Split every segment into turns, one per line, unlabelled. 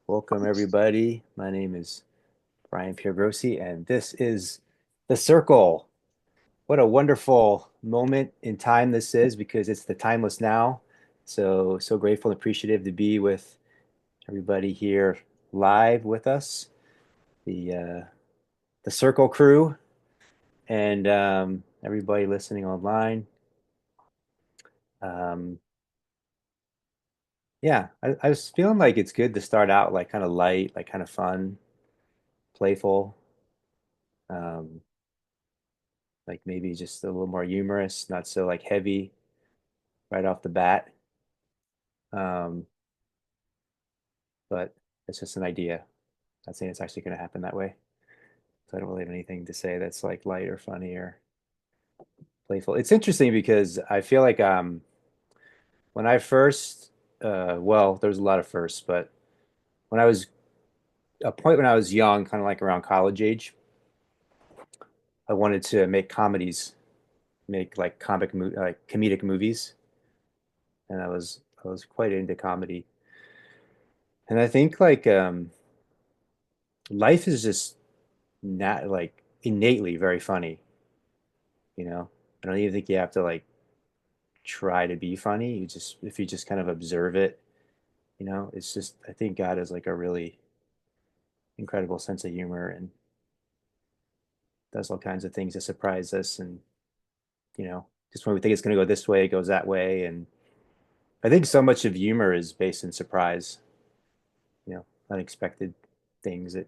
Welcome, everybody. My name is Brian Piergrossi, and this is The Circle. What a wonderful moment in time this is because it's the timeless now. So grateful and appreciative to be with everybody here live with us, the Circle crew, and everybody listening online. Um, yeah, I was feeling like it's good to start out like kind of light, like kind of fun, playful. Um, like maybe just a little more humorous, not so like heavy right off the bat. Um, but it's just an idea. Not saying it's actually going to happen that way. So I don't really have anything to say that's like light or funny or playful. It's interesting because I feel like when I first, well, there was a lot of firsts, but when I was a point when I was young, kind of like around college age, I wanted to make comedies, make like like comedic movies, and I was quite into comedy. And I think like life is just not like innately very funny, you know. I don't even think you have to like try to be funny. You just if you just kind of observe it, it's just I think God has like a really incredible sense of humor and does all kinds of things to surprise us and just when we think it's going to go this way, it goes that way. And I think so much of humor is based in surprise, unexpected things that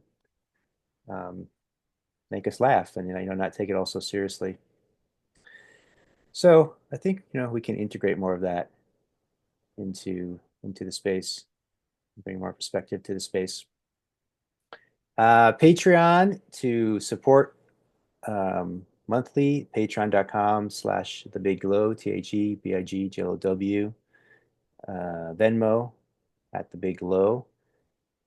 um, make us laugh and not take it all so seriously. So I think we can integrate more of that into the space, bring more perspective to the space. Patreon to support monthly, patreon.com/thebigglow, TheBigglow. Venmo at the Big Low.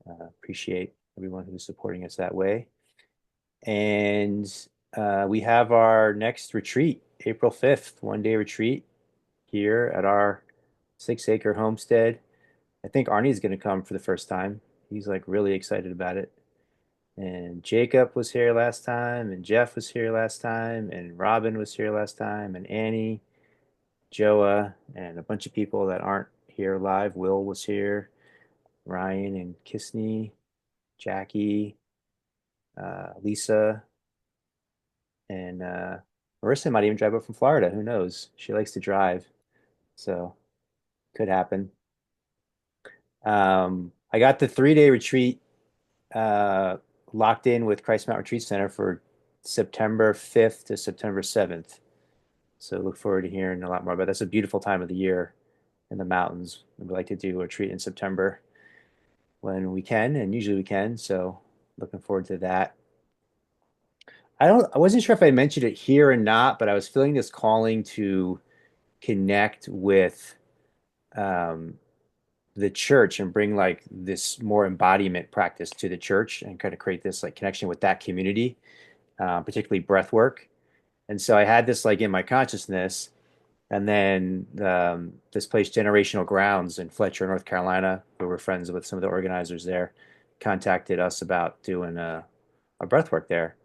Appreciate everyone who's supporting us that way. And we have our next retreat, April 5th, 1 day retreat here at our 6 acre homestead. I think Arnie's going to come for the first time. He's like really excited about it. And Jacob was here last time, and Jeff was here last time, and Robin was here last time, and Annie, Joa, and a bunch of people that aren't here live. Will was here, Ryan and Kisney, Jackie, Lisa, and Marissa might even drive up from Florida. Who knows? She likes to drive, so could happen. I got the 3 day retreat uh, locked in with Christ Mountain Retreat Center for September 5th to September 7th. So look forward to hearing a lot more about it. That's a beautiful time of the year in the mountains. We like to do a retreat in September when we can, and usually we can. So looking forward to that. I wasn't sure if I mentioned it here or not, but I was feeling this calling to connect with um, the church and bring like this more embodiment practice to the church and kind of create this like connection with that community, particularly breath work. And so I had this like in my consciousness. And then this place, Generational Grounds in Fletcher, North Carolina, who we're friends with some of the organizers there, contacted us about doing a breath work there.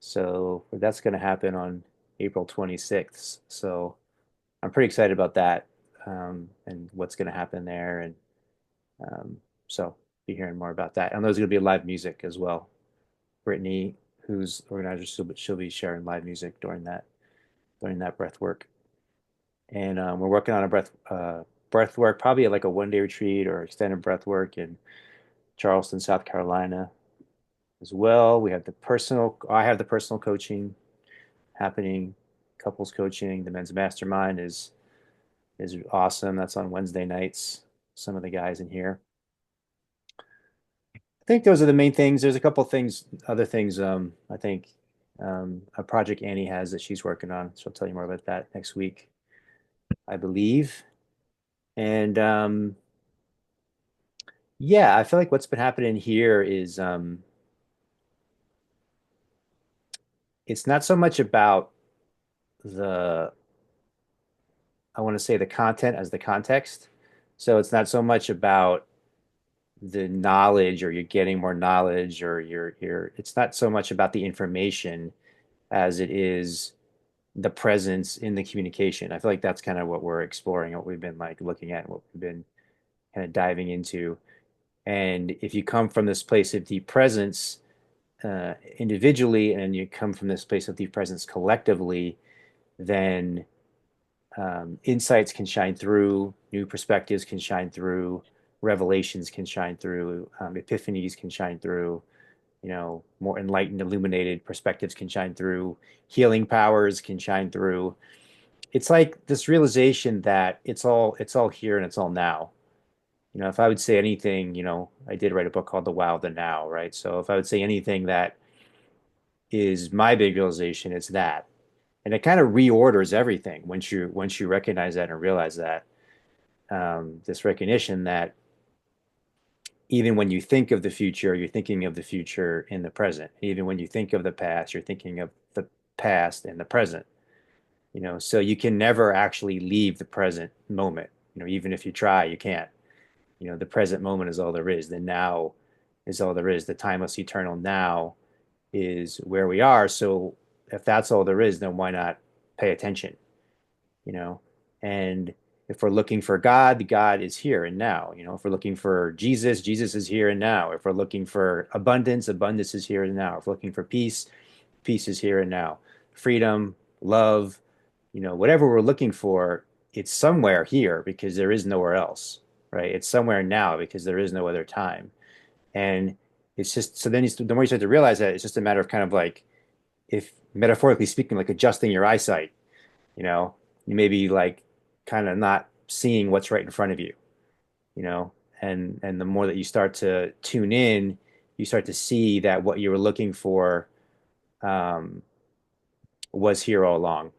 So that's going to happen on April 26th. So I'm pretty excited about that and what's going to happen there. And um, so be hearing more about that. And there's going to be live music as well. Brittany, who's the organizer, she'll be sharing live music during that breath work. And we're working on a breath work, probably like a 1 day retreat or extended breath work in Charleston, South Carolina as well. I have the personal coaching happening, couples coaching. The men's mastermind is awesome. That's on Wednesday nights. Some of the guys in here. I think those are the main things. There's a couple things, other things. I think a project Annie has that she's working on. She'll tell you more about that next week, I believe. And yeah, I feel like what's been happening here is it's not so much about the I want to say the content as the context. So it's not so much about the knowledge, or you're getting more knowledge, or you're it's not so much about the information as it is the presence in the communication. I feel like that's kind of what we're exploring, what we've been like looking at, what we've been kind of diving into. And if you come from this place of deep presence individually, and you come from this place of deep presence collectively, then insights can shine through, new perspectives can shine through, revelations can shine through, epiphanies can shine through, more enlightened, illuminated perspectives can shine through, healing powers can shine through. It's like this realization that it's all here and it's all now. If I would say anything, I did write a book called The Wow of the Now, right? So if I would say anything that is my big realization, it's that. And it kind of reorders everything once you recognize that and realize that, this recognition that even when you think of the future, you're thinking of the future in the present. Even when you think of the past, you're thinking of the past in the present. So you can never actually leave the present moment. Even if you try, you can't. The present moment is all there is. The now is all there is. The timeless, eternal now is where we are. So if that's all there is, then why not pay attention? you know, and if we're looking for God, God is here and now. If we're looking for Jesus, Jesus is here and now. If we're looking for abundance, abundance is here and now. If we're looking for peace, peace is here and now. Freedom, love, whatever we're looking for, it's somewhere here because there is nowhere else, right? It's somewhere now because there is no other time. And it's just, so then the more you start to realize that, it's just a matter of kind of like, if metaphorically speaking, like adjusting your eyesight. you know, you may be like kind of not seeing what's right in front of you, you know, and the more that you start to tune in, you start to see that what you were looking for um, was here all along.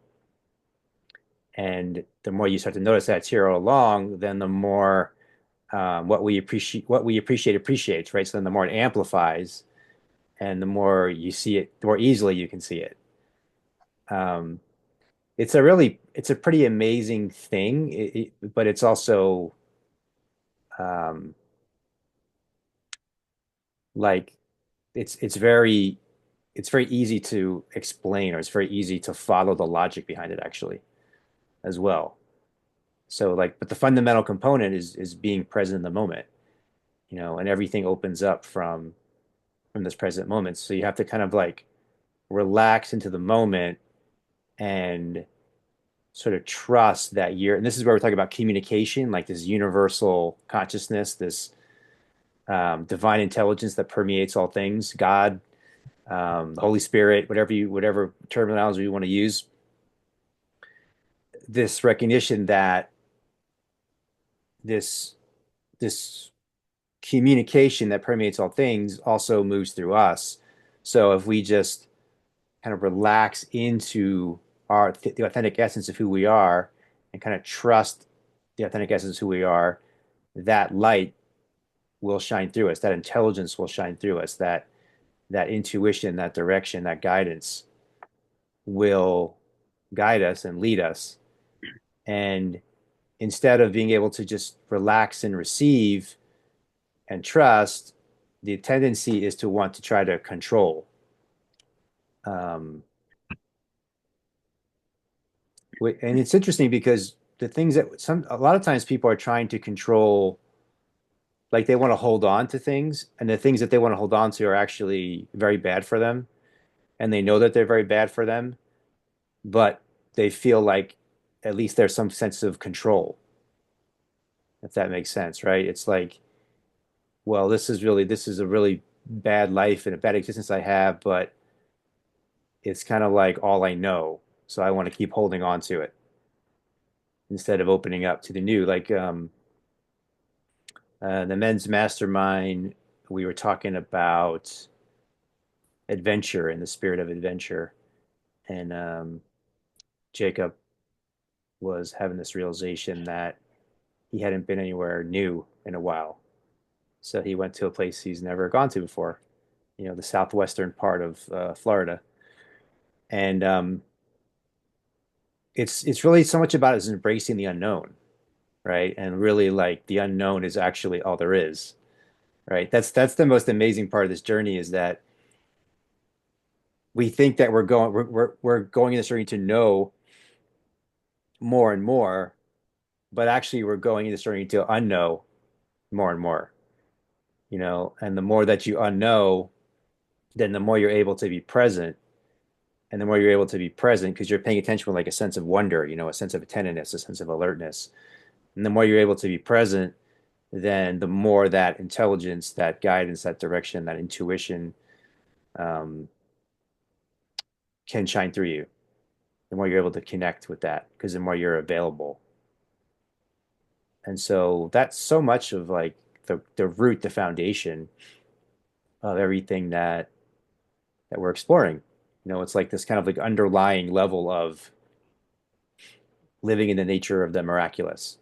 And the more you start to notice that it's here all along, then the more what we appreciate appreciates, right? So then the more it amplifies, and the more you see it, the more easily you can see it. Um, it's a pretty amazing thing, but it's also um, like it's very easy to explain, or it's very easy to follow the logic behind it actually as well. So like, but the fundamental component is being present in the moment, and everything opens up from this present moment. So you have to kind of like relax into the moment and sort of trust that you're, and this is where we're talking about communication, like this universal consciousness, this divine intelligence that permeates all things, God, the Holy Spirit, whatever terminology you want to use. This recognition that this this communication that permeates all things also moves through us. So if we just kind of relax into the authentic essence of who we are, and kind of trust the authentic essence of who we are, that light will shine through us. That intelligence will shine through us. That intuition, that direction, that guidance will guide us and lead us. And instead of being able to just relax and receive and trust, the tendency is to want to try to control. Um, and it's interesting because the things that a lot of times people are trying to control, like they want to hold on to things, and the things that they want to hold on to are actually very bad for them, and they know that they're very bad for them, but they feel like at least there's some sense of control, if that makes sense, right? It's like, well, this is a really bad life and a bad existence I have, but it's kind of like all I know, so I want to keep holding on to it instead of opening up to the new. Like the men's mastermind, we were talking about adventure and the spirit of adventure, and Jacob was having this realization that he hadn't been anywhere new in a while. So he went to a place he's never gone to before, the southwestern part of Florida. And it's really so much about is embracing the unknown, right? And really like the unknown is actually all there is. right? That's the most amazing part of this journey is that we think that we're going in this journey to know more and more, but actually we're going in this journey to unknow more and more, and the more that you unknow, then the more you're able to be present. And the more you're able to be present, because you're paying attention with like a sense of wonder, a sense of attentiveness, a sense of alertness. And the more you're able to be present, then the more that intelligence, that guidance, that direction, that intuition um, can shine through you. The more you're able to connect with that, because the more you're available. And so that's so much of like the root, the foundation of everything that we're exploring. It's like this kind of like underlying level of living in the nature of the miraculous,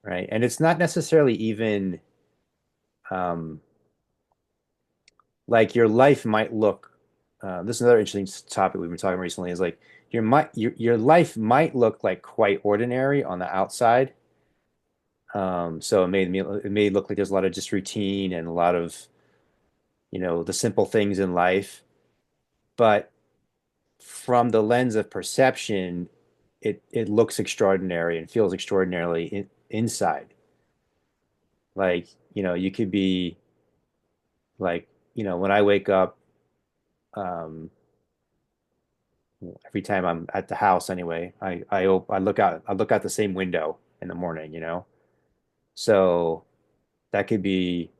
right? And it's not necessarily even um, like your life might look. This is another interesting topic we've been talking recently. Is like your life might look like quite ordinary on the outside. So it may look like there's a lot of just routine and a lot of the simple things in life, but from the lens of perception, it looks extraordinary and feels extraordinarily inside. Like you could be like when I wake up, um, every time I'm at the house anyway, I look out the same window in the morning. So that could be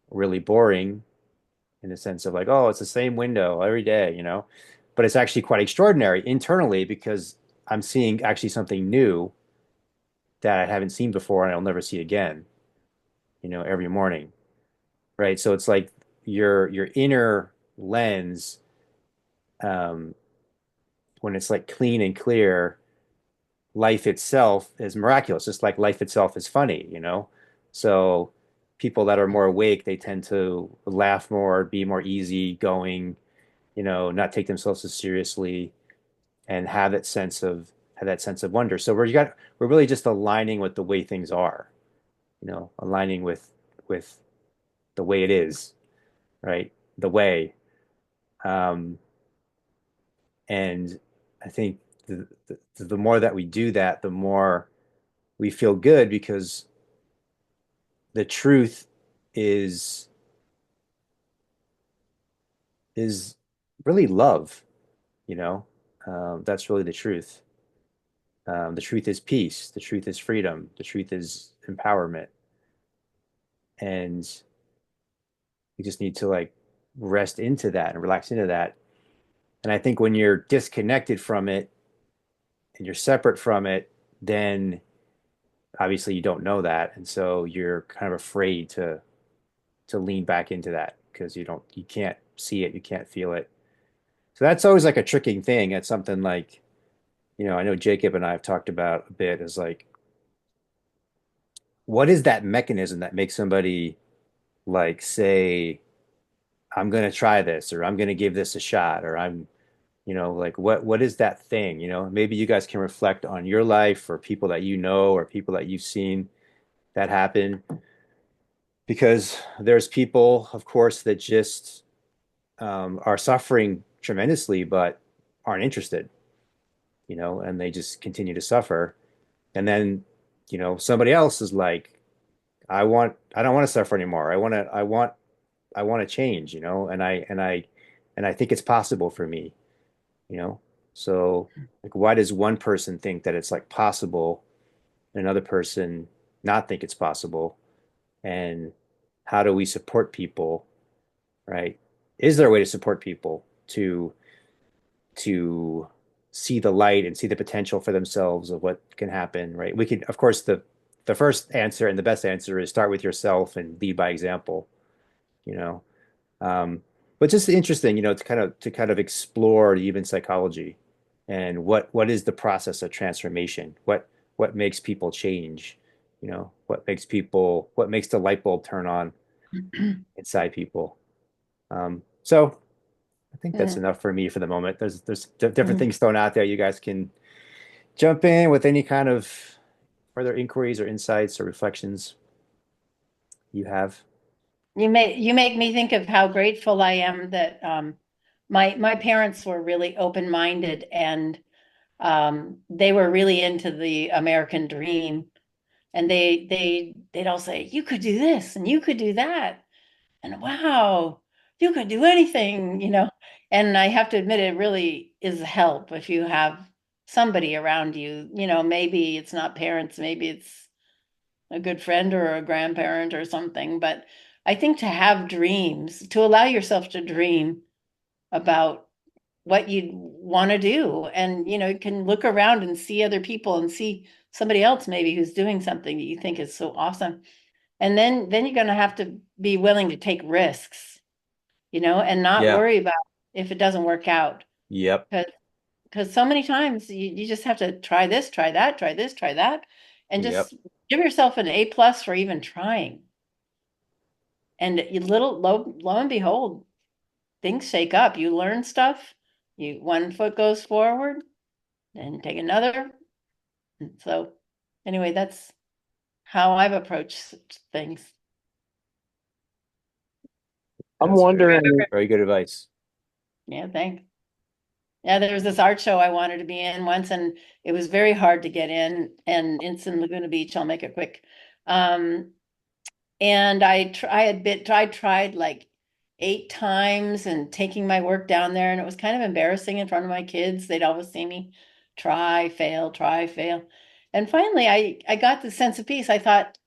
really boring in the sense of like, oh, it's the same window every day. But it's actually quite extraordinary internally because I'm seeing actually something new that I haven't seen before and I'll never see again, every morning. Right. So it's like your inner lens, um, when it's like clean and clear, life itself is miraculous, just like life itself is funny. So people that are more awake, they tend to laugh more, be more easygoing, not take themselves as seriously and have that sense of wonder. So we're really just aligning with the way things are, aligning with the way it is, right? The way. Um, and I think the more that we do that, the more we feel good because the truth is is really love. That's really the truth. The truth is peace. The truth is freedom. The truth is empowerment. And we just need to like rest into that and relax into that. And I think when you're disconnected from it and you're separate from it, then obviously you don't know that. And so you're kind of afraid to lean back into that because you can't see it, you can't feel it. So that's always like a tricking thing. It's something like, I know Jacob and I have talked about a bit is like, what is that mechanism that makes somebody like say, I'm going to try this or I'm going to give this a shot or like what is that thing? Maybe you guys can reflect on your life or people that you know or people that you've seen that happen because there's people, of course, that just are suffering tremendously but aren't interested, and they just continue to suffer. And then, somebody else is like, I don't want to suffer anymore. I want to change, and I think it's possible for me. So like why does one person think that it's like possible and another person not think it's possible? And how do we support people, right? Is there a way to support people to see the light and see the potential for themselves of what can happen, right? We could, of course, the first answer and the best answer is start with yourself and lead by example, you know. Um, but just interesting, to kind of explore human psychology and what is the process of transformation? What makes people change? What makes the light bulb turn on inside people? So I think that's
Yeah.
enough for me for the moment. There's different
Mhm.
things thrown out there. You guys can jump in with any kind of further inquiries or insights or reflections. you have?
You make me think of how grateful I am that my parents were really open-minded, and they were really into the American dream. And they'd all say, "You could do this and you could do that." And wow, you could do anything. And I have to admit, it really is a help if you have somebody around you. Maybe it's not parents, maybe it's a good friend or a grandparent or something. But I think to have dreams, to allow yourself to dream about what you want to do, and you can look around and see other people and see somebody else maybe who's doing something that you think is so awesome. And then you're going to have to be willing to take risks, and not
Yeah.
worry about if it doesn't work out.
Yep.
Because so many times you just have to try this, try that, try this, try that, and
Yep.
just give yourself an A+ for even trying. And lo and behold, things shake up. You learn stuff. One foot goes forward, then take another. And so anyway, that's how I've approached things.
Yeah,
I'm
that's
wondering,
very good advice.
Yeah, thanks. Yeah, there was this art show I wanted to be in once, and it was very hard to get in, and it's in Laguna Beach. I'll make it quick. Um, and I tried like 8 times and taking my work down there, and it was kind of embarrassing in front of my kids. They'd always see me try, fail, try, fail. And finally I got the sense of peace. I thought,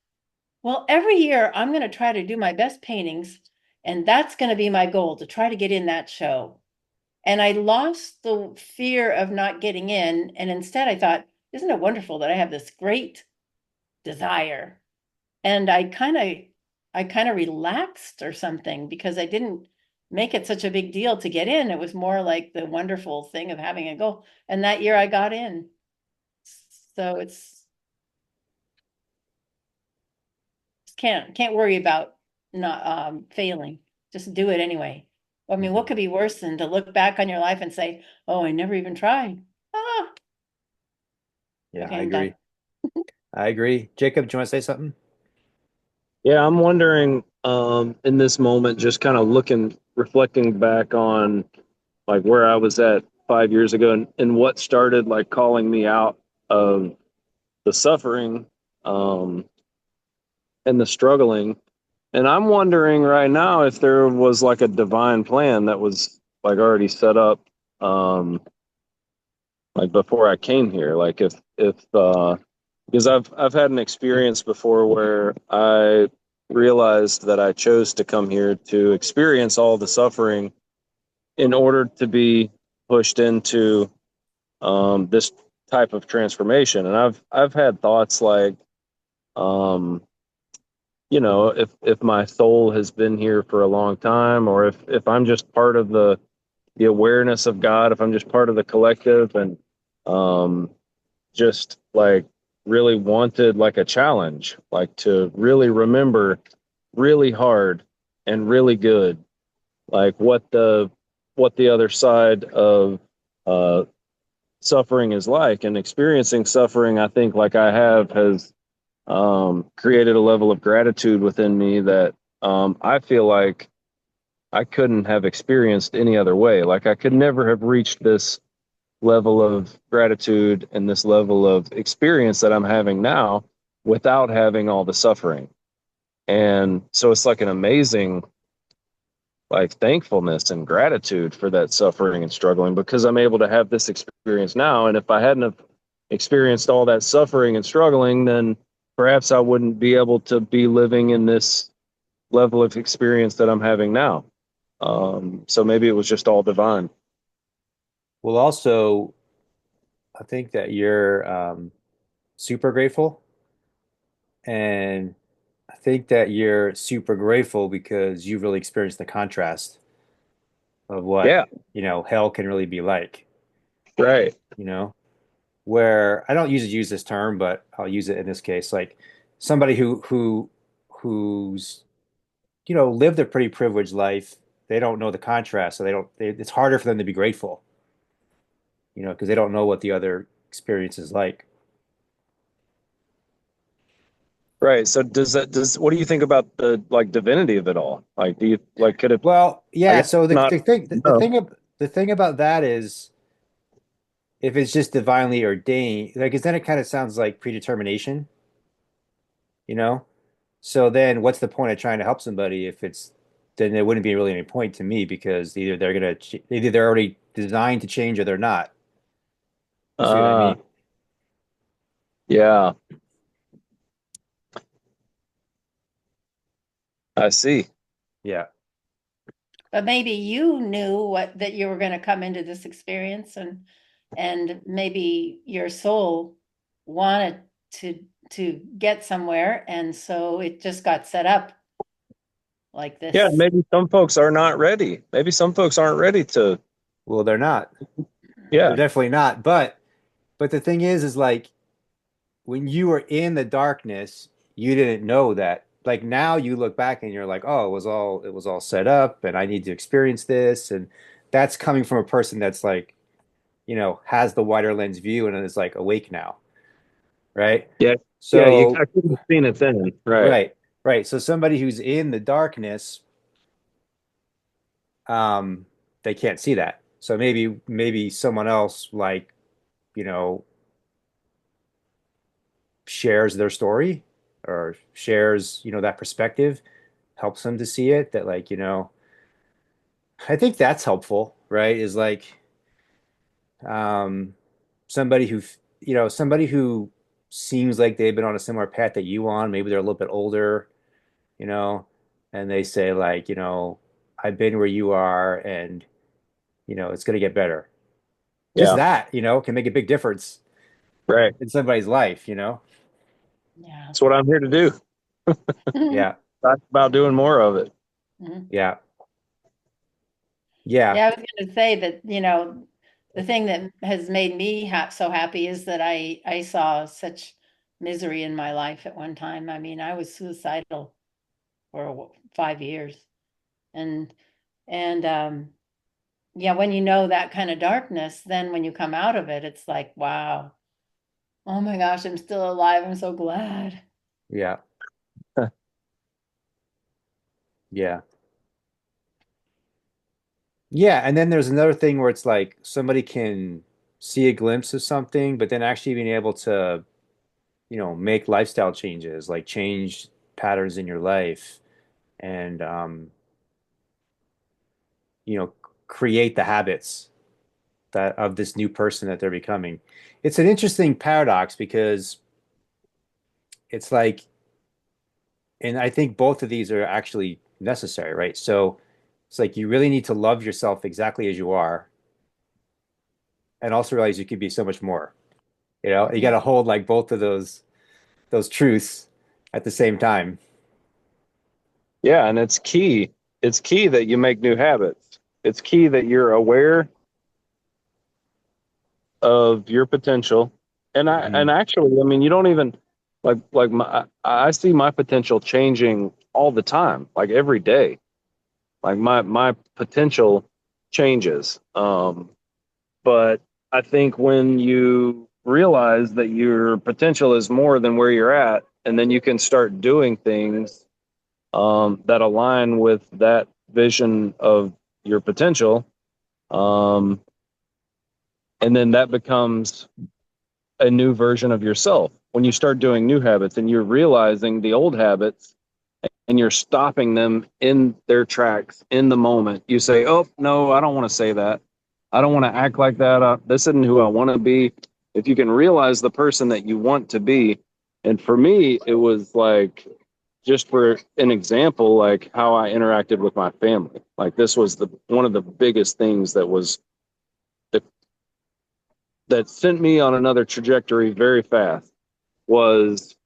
well, every year I'm going to try to do my best paintings, and that's going to be my goal, to try to get in that show. And I lost the fear of not getting in. And instead, I thought, isn't it wonderful that I have this great desire? And I kind of relaxed or something, because I didn't make it such a big deal to get in. It was more like the wonderful thing of having a goal. And that year I got in. So it's can't worry about not failing. Just do it anyway. I mean, what
Mhm.
could be worse than to look back on your life and say, "Oh, I never even tried." Ah,
Yeah,
okay,
I
I'm done.
agree. I agree. Jacob, do you want to say something?
yeah, I'm wondering, in this moment, just kind of reflecting back on like where I was at 5 years ago, and what started like calling me out of the suffering, um, and the struggling. And I'm wondering right now if there was like a divine plan that was like already set up, um, like before I came here. Like if because I've had an experience before where I realized that I chose to come here to experience all the suffering in order to be pushed into this type of transformation. And I've had thoughts like, um, if my soul has been here for a long time, or if I'm just part of the awareness of God, if I'm just part of the collective, and um, just like really wanted like a challenge, like to really remember really hard and really good, like what the other side of uh, suffering is like. And experiencing suffering, I think, like I have, has created a level of gratitude within me that I feel like I couldn't have experienced any other way. Like I could never have reached this level of gratitude and this level of experience that I'm having now without having all the suffering. And so it's like an amazing like thankfulness and gratitude for that suffering and struggling, because I'm able to have this experience now. And if I hadn't have experienced all that suffering and struggling, then perhaps I wouldn't be able to be living in this level of experience that I'm having now. So maybe it was just all divine.
Well, also, I think that you're super grateful. And I think that you're super grateful because you've really experienced the contrast of what,
Yeah,
hell can really be like,
right.
you know, where I don't usually use this term, but I'll use it in this case. Like somebody who's, lived a pretty privileged life, they don't know the contrast. So it's harder for them to be grateful, because they don't know what the other experience is like.
Right. So what do you think about the like divinity of it all? Like, do you like could it?
Well,
I
yeah.
guess
So
not. No.
the thing about that is if it's just divinely ordained, like, 'cause then it kind of sounds like predetermination, you know? So then what's the point of trying to help somebody if it's then there wouldn't be really any point to me because either they're already designed to change or they're not. You see what I
Uh,
mean?
yeah, I see.
Yeah.
But maybe you knew what that you were going to come into this experience, and maybe your soul wanted to to get somewhere, and so it just got set up like
Yeah,
this.
maybe some folks are not ready. Maybe some folks aren't ready to.
Well, they're not. They're
Yeah,
definitely not. But the thing is like when you were in the darkness, you didn't know that. Like now you look back and you're like, oh, it was all set up and I need to experience this. And that's coming from a person that's like, has the wider lens view and is like awake now, right?
yeah, yeah.
So,
I couldn't have seen it then. Right.
right, right. So somebody who's in the darkness, um, they can't see that. So maybe someone else like, you know, shares their story or shares, that perspective, helps them to see it that like, I think that's helpful, right? Is like um somebody somebody who seems like they've been on a similar path that you on, maybe they're a little bit older, you know, and they say like, I've been where you are and it's gonna get better. Just
Yeah.
that, can make a big difference
Right.
in somebody's life.
Yeah.
That's what I'm here to do.
Yeah,
Talk about doing more of it.
Mhm.
yeah, yeah,
Yeah, I was going to say that, the thing that has made me so happy is that I saw such misery in my life at one time. I mean, I was suicidal for 5 years. And and yeah, when you know that kind of darkness, then when you come out of it, it's like, wow, oh my gosh, I'm still alive. I'm so glad.
yeah, yeah. Yeah, and then there's another thing where it's like somebody can see a glimpse of something, but then actually being able to, make lifestyle changes, like change patterns in your life and you know, create the habits that of this new person that they're becoming. It's an interesting paradox because it's like, and I think both of these are actually necessary, right? So it's like you really need to love yourself exactly as you are and also realize you could be so much more. You got
Yeah.
to hold like both of those truths at the same time.
Yeah, and it's key. It's key that you make new habits. It's key that you're aware of your potential.
Mhm.
And actually, I mean, you don't even I see my potential changing all the time, like every day. Like my potential changes. But I think when you realize that your potential is more than where you're at, and then you can start doing things that align with that vision of your potential, um, and then that becomes a new version of yourself. When you start doing new habits and you're realizing the old habits and you're stopping them in their tracks in the moment, you say, "Oh, no, I don't want to say that. I don't want to act like that. This isn't who I want to be." If you can realize the person that you want to be, and for me, it was like, just for an example, like how I interacted with my family. Like this was the one of the biggest things that that sent me on another trajectory very fast was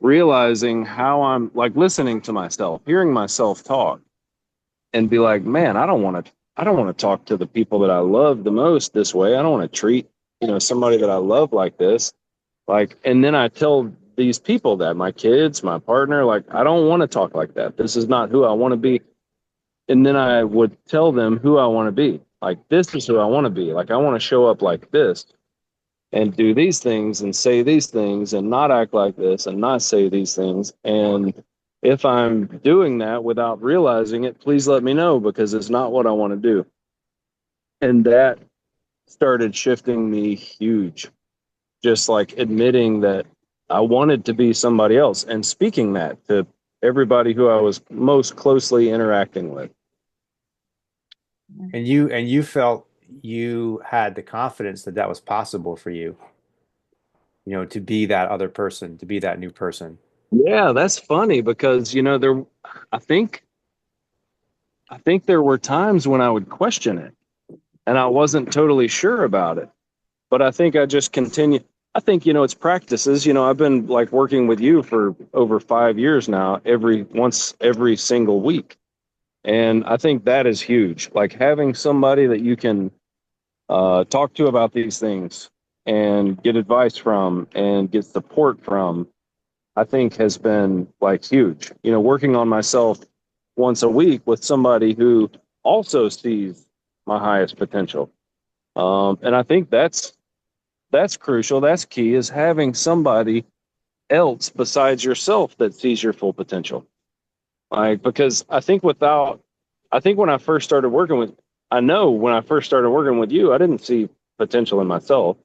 realizing how I'm like listening to myself, hearing myself talk and be like, man, I don't want to talk to the people that I love the most this way. I don't want to treat, somebody that I love like this. Like, and then I tell these people that my kids, my partner, like, I don't want to talk like that. This is not who I want to be. And then I would tell them who I want to be. Like, this is who I want to be. Like, I want to show up like this. and do these things and say these things and not act like this and not say these things. And if I'm doing that without realizing it, please let me know because it's not what I want to do. And that started shifting me huge, just like admitting that I wanted to be somebody else and speaking that to everybody who I was most closely interacting with.
And you felt you had the confidence that that was possible for you, to be that other person, to be that new person.
Yeah, that's funny because I think I think there were times when I would question it and I wasn't totally sure about it. But I think I just continue. I think, it's practices. I've been like working with you for over 5 years now, every single week. And I think that is huge. Like having somebody that you can talk to about these things and get advice from and get support from, I think has been like huge. Working on myself once a week with somebody who also sees my highest potential. And I think that's crucial. That's key is having somebody else besides yourself that sees your full potential. Like, because I think when I first started working with, I know when I first started working with you, I didn't see potential in myself.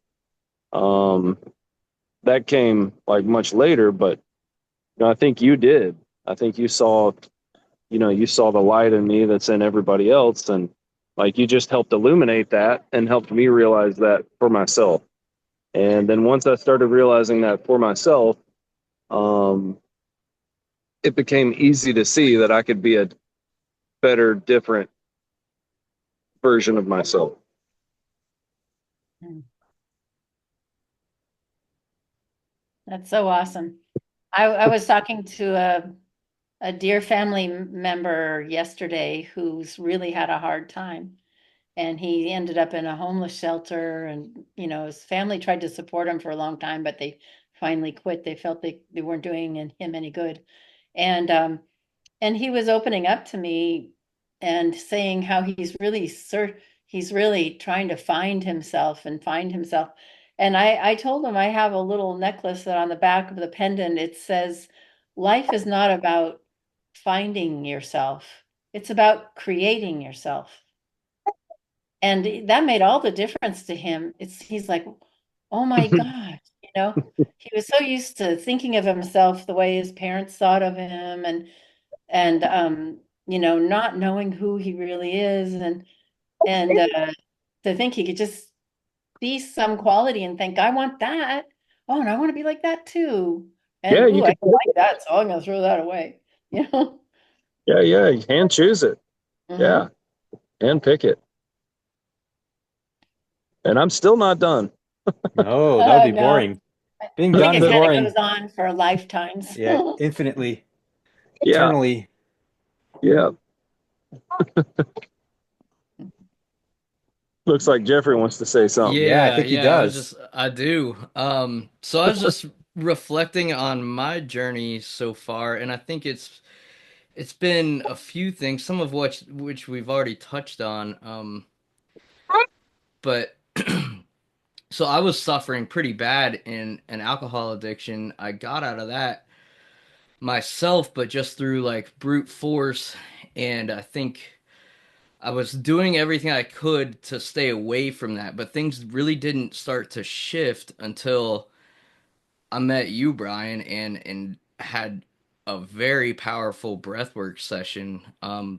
Um, that came like much later, but I think you did. I think you saw the light in me that's in everybody else. And like, you just helped illuminate that and helped me realize that for myself. And then once I started realizing that for myself, um, it became easy to see that I could be a better, different version of myself.
Mm. That's so awesome. I was talking to a dear family member yesterday who's really had a hard time. And he ended up in a homeless shelter. And, his family tried to support him for a long time, but they finally quit. They felt they weren't doing him any good. And and he was opening up to me and saying how he's really trying to find himself and find himself. And I told him I have a little necklace that on the back of the pendant it says, life is not about finding yourself, it's about creating yourself. And that made all the difference to him. He's like, oh my God, he was so used to thinking of himself the way his parents thought of him, and not knowing who he really is, and to think he could just see some quality and think, I want that. Oh, and I want to be like that too.
Yeah,
And
you
ooh, I
could.
don't like that, so I'm gonna throw that away. You know?
Yeah, yeah, you hand choose it.
Hmm.
Yeah, and pick it. And I'm still not done.
No, that would be
No,
boring. Being
I think
done
it
is
kind of goes
boring.
on for lifetimes.
Yeah, infinitely,
Yeah,
eternally.
yeah. Looks like Jeffrey wants to say something.
Yeah, I
Yeah,
think he
yeah,
does.
I do. So I was just reflecting on my journey so far, and I think it's been a few things, some of which we've already touched on. But so I was suffering pretty bad in an alcohol addiction. I got out of that myself, but just through like brute force, and I think I was doing everything I could to stay away from that, but things really didn't start to shift until I met you, Brian, and had a very powerful breathwork session.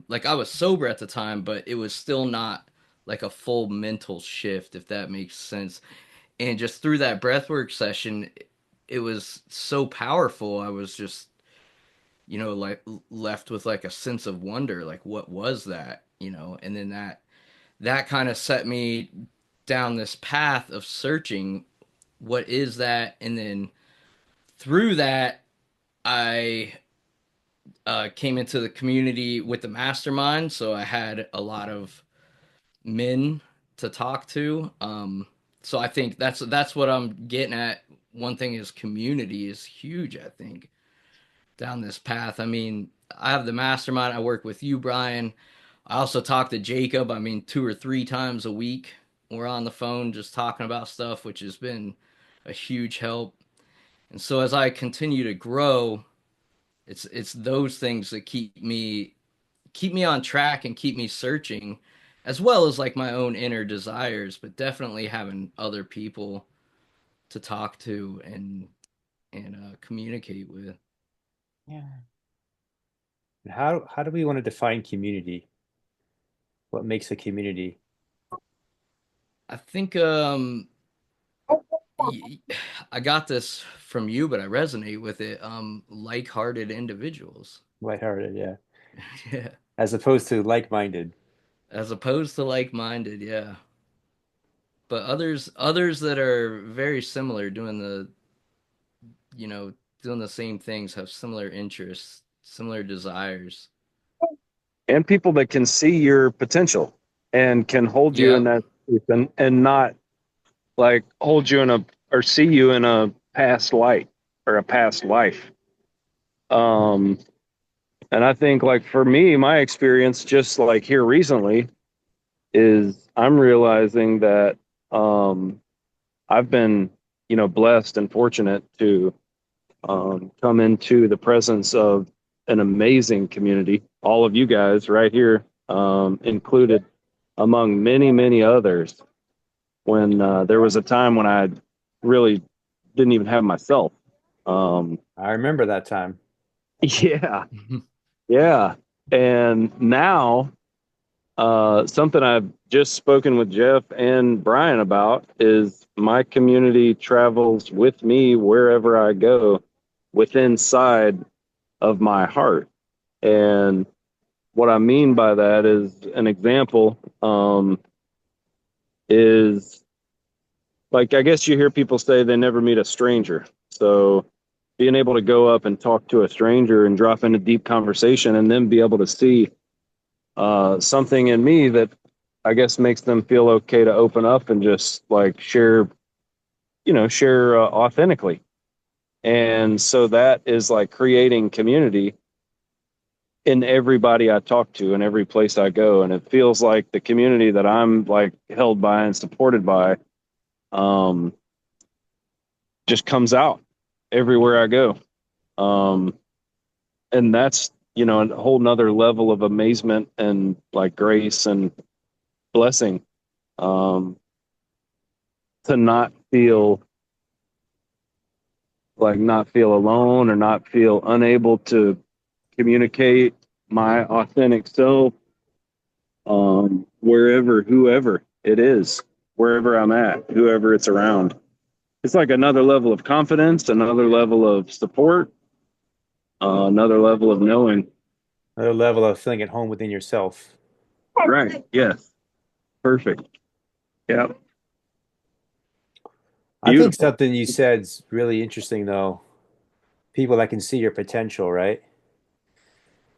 Like I was sober at the time, but it was still not like a full mental shift, if that makes sense. And just through that breathwork session, it was so powerful. I was just, like left with like a sense of wonder, like what was that, and then that kind of set me down this path of searching what is that, and then through that, I came into the community with the mastermind, so I had a lot of men to talk to. So I think that's what I'm getting at. One thing is community is huge. I think down this path. I mean, I have the mastermind. I work with you, Brian. I also talk to Jacob. I mean, 2 or 3 times a week. we're on the phone just talking about stuff, which has been a huge help. And so as I continue to grow, it's those things that keep me on track and keep me searching, as well as like my own inner desires, but definitely having other people to talk to and communicate with.
Yeah.
How do we want to define community? What makes a community?
I think I got this from you, but I resonate with it. Like-hearted individuals.
Lighthearted, yeah.
Yeah.
As opposed to like-minded.
As opposed to like-minded, yeah. But others that are very similar, you know, doing the same things, have similar interests, similar desires.
And people that can see your potential and can hold you in
Yep.
that space and not like hold you in a or see you in a past light or a past life. Um, and I think like for me, my experience just like here recently is I'm realizing that I've been, blessed and fortunate to come into the presence of an amazing community. All of you guys right here, included among many, many others. When there was a time when I really didn't even have myself. Um,
I remember that time.
yeah, yeah. And now, something I've just spoken with Jeff and Brian about is my community travels with me wherever I go within side of my heart. And what I mean by that is an example is like, I guess you hear people say they never meet a stranger. So being able to go up and talk to a stranger and drop into deep conversation and then be able to see something in me that I guess makes them feel okay to open up and just like share, share authentically. And so that is like creating community in everybody I talk to and every place I go. And it feels like the community that I'm like held by and supported by um, just comes out everywhere I go. Um, and that's, a whole nother level of amazement and like grace and blessing, um, to not feel alone or not feel unable to communicate my authentic self, wherever, whoever it is, wherever I'm at, whoever it's around. It's like another level of confidence, another level of support, another level of knowing.
Another level of feeling at home within yourself.
Right. Yes. Perfect. Yeah.
I think
Beautiful.
something you said's really interesting though. People that can see your potential, right?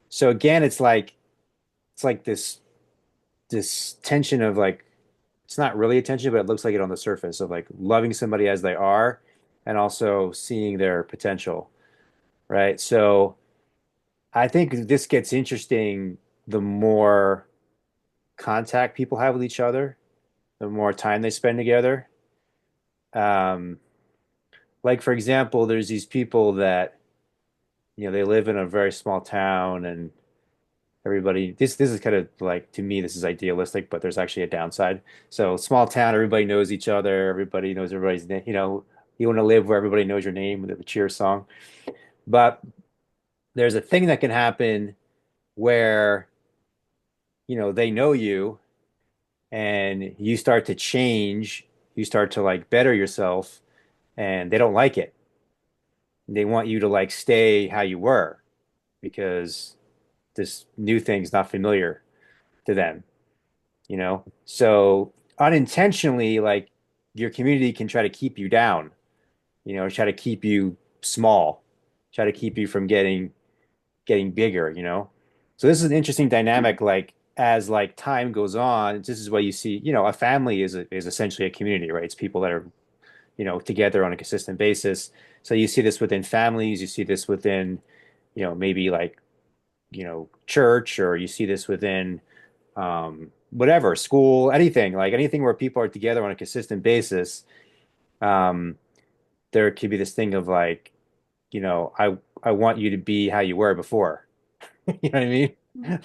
So again, it's like this tension of like it's not really a tension, but it looks like it on the surface of like loving somebody as they are and also seeing their potential, right? So I think this gets interesting the more contact people have with each other, the more time they spend together. Um, like for example, there's these people that they live in a very small town and everybody this is kind of like to me this is idealistic, but there's actually a downside. So small town, everybody knows each other, everybody knows everybody's name, you want to live where everybody knows your name with a cheer song. But there's a thing that can happen where they know you and you start to change, you start to like better yourself, and they don't like it. They want you to like stay how you were because this new thing's not familiar to them. So unintentionally, like your community can try to keep you down, try to keep you small, try to keep you from getting bigger. So this is an interesting dynamic, like as like time goes on, this is what you see, a family is essentially a community, right? It's people that are, together on a consistent basis. So you see this within families, you see this within, maybe like, church, or you see this within whatever, school, anything, like anything where people are together on a consistent basis. Um, there could be this thing of like, I want you to be how you were before. You know what I mean?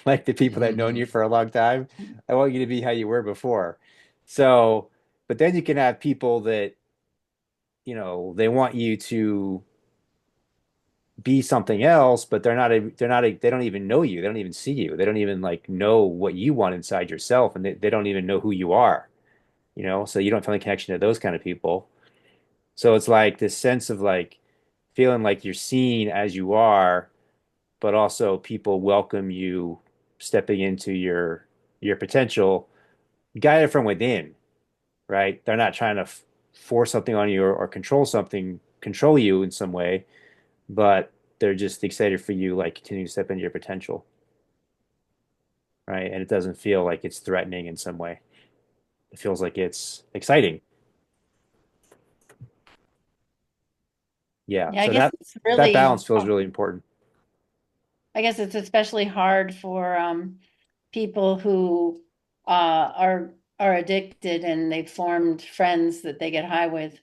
Like the people that have known
Hmm.
you for a long time, I want you to be how you were before. So, but then you can have people that, they want you to be something else, but they don't even know you. They don't even see you. They don't even like know what you want inside yourself, and they don't even know who you are, so you don't feel any connection to those kind of people. So it's like this sense of like feeling like you're seen as you are, but also people welcome you stepping into your potential, guided from within, right? They're not trying to force something on you or control you in some way, but they're just excited for you, like continue to step into your potential, right? And it doesn't feel like it's threatening in some way. It feels like it's exciting. Yeah.
Yeah, I
So
guess
that
it's
that
really,
balance feels really important.
I guess it's especially hard for people who are addicted and they've formed friends that they get high with.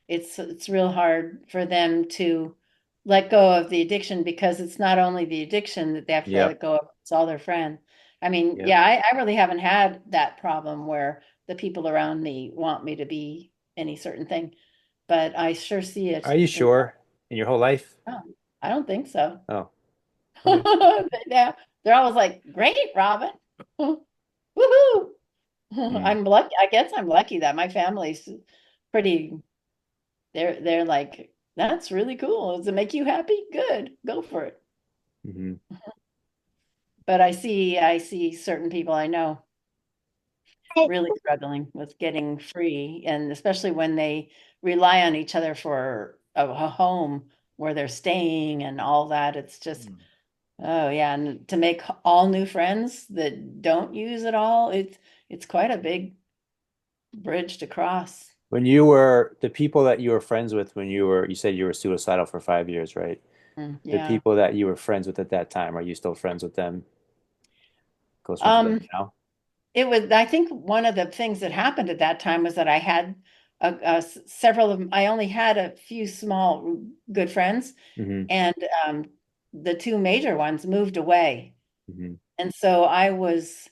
It's real hard for them to let go of the addiction because it's not only the addiction that they have to
Yep.
let go of, it's all their friend. I mean,
Yep.
yeah, I really haven't had that problem where the people around me want me to be any certain thing, but I sure see
Are
it
you
in,
sure in your whole life?
oh, I don't think so.
Oh, okay.
Yeah, they're always like, great, Robin. Woohoo.
Mm,
I'm lucky. I guess I'm lucky that my family's pretty, they're like, that's really cool. Does it make you happy? Good. Go for it.
hmm.
But I see certain people I know really struggling with getting free, and especially when they rely on each other for a home where they're staying and all that. It's just, oh yeah, and to make all new friends that don't use it all, it's quite a big bridge to cross.
When you were the people that you were friends with when you said you were suicidal for 5 years, right? The
Yeah.
people that you were friends with at that time, are you still friends with them, close friends with them
Um,
now?
it was, I think one of the things that happened at that time was that I had several of them, I only had a few small good friends,
Hmm.
and the two major ones moved away.
Hmm.
And so I was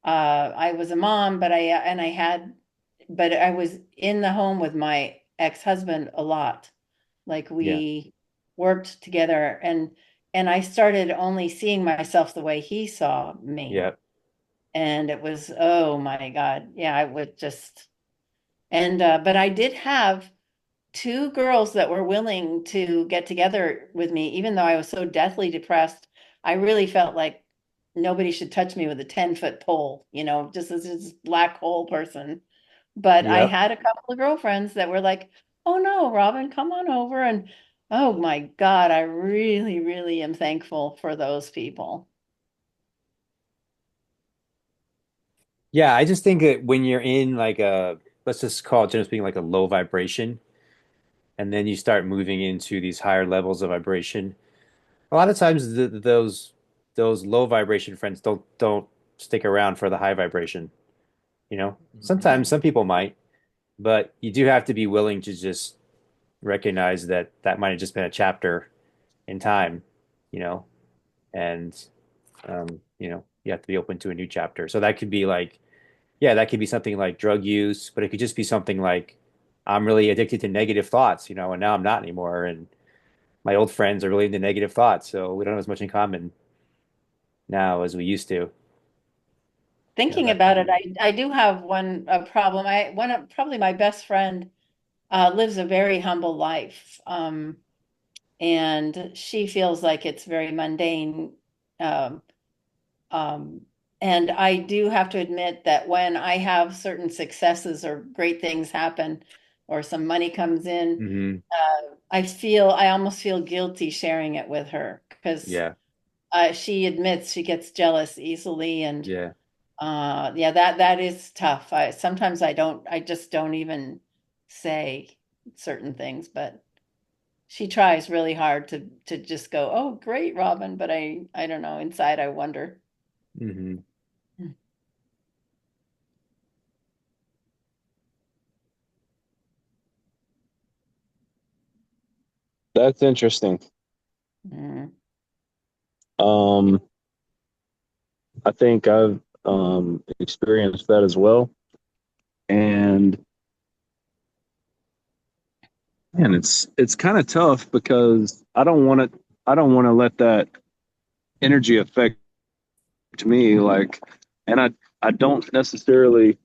a mom, but I was in the home with my ex-husband a lot. Like
Yeah.
we worked together, and I started only seeing myself the way he saw me.
Yeah.
And it was, oh my God. Yeah, I would just, and but I did have two girls that were willing to get together with me, even though I was so deathly depressed. I really felt like nobody should touch me with a 10-foot pole, just as this black hole person. But I
Yep.
had a couple of girlfriends that were like, oh no, Robin, come on over. And oh my God, I really, really am thankful for those people.
Yeah, I just think that when you're in like let's just call it generally speaking like a low vibration, and then you start moving into these higher levels of vibration, a lot of times those low vibration friends don't stick around for the high vibration. Sometimes some people might, but you do have to be willing to just recognize that that might have just been a chapter in time, you know, and you have to be open to a new chapter. So that could be like, yeah, that could be something like drug use, but it could just be something like I'm really addicted to negative thoughts, and now I'm not anymore. And my old friends are really into negative thoughts, so we don't have as much in common now as we used to.
Thinking
That could
about it,
be.
I do have one problem. One of probably my best friend lives a very humble life. And she feels like it's very mundane. Um, um, and I do have to admit that when I have certain successes or great things happen or some money comes in,
Hmm.
I almost feel guilty sharing it with her because
Yeah.
she admits she gets jealous easily, and
Yeah.
yeah, that is tough. Sometimes I just don't even say certain things, but she tries really hard to just go, "Oh, great, Robin," but I don't know, inside I wonder.
Hmm.
That's interesting.
Mm.
Um, I think I've experienced that as well. And man, it's kind of tough because I don't want to let that energy affect me. Like, and I don't necessarily,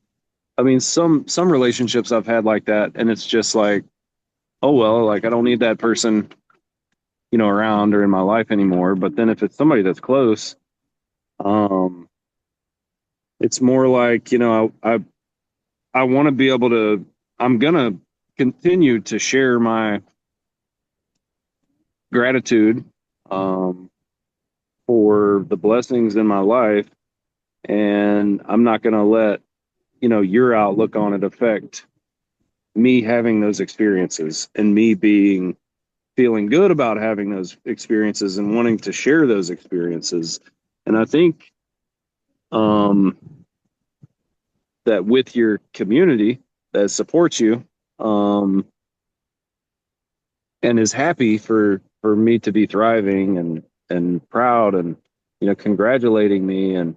I mean, some relationships I've had like that, and it's just like, oh well, like I don't need that person, around or in my life anymore. But then if it's somebody that's close, um, it's more like, I want to be able to, I'm gonna continue to share my gratitude, um, for the blessings in my life, and I'm not gonna let, your outlook on it affect me having those experiences and me being feeling good about having those experiences and wanting to share those experiences. And I think um, that with your community that supports you, um, and is happy for me to be thriving and proud and congratulating me, and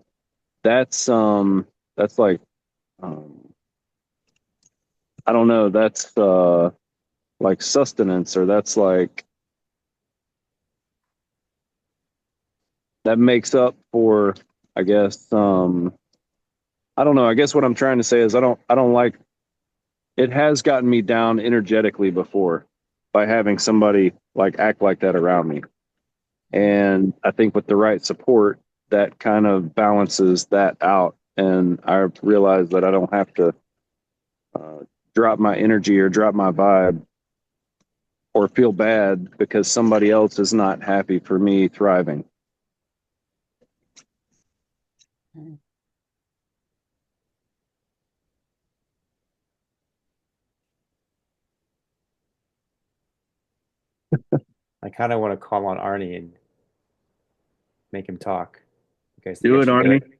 that's like, um, I don't know, that's like sustenance, or that's like, that makes up for, I guess, I don't know. I guess what I'm trying to say is I don't like, it has gotten me down energetically before by having somebody like act like that around me. And I think with the right support, that kind of balances that out. And I realize that I don't have to uh, drop my energy or drop my vibe or feel bad because somebody else is not happy for me thriving.
Mm.
I kind of want to call on Arnie and make him talk. You guys think I
Do it,
should do
Arnie.
it?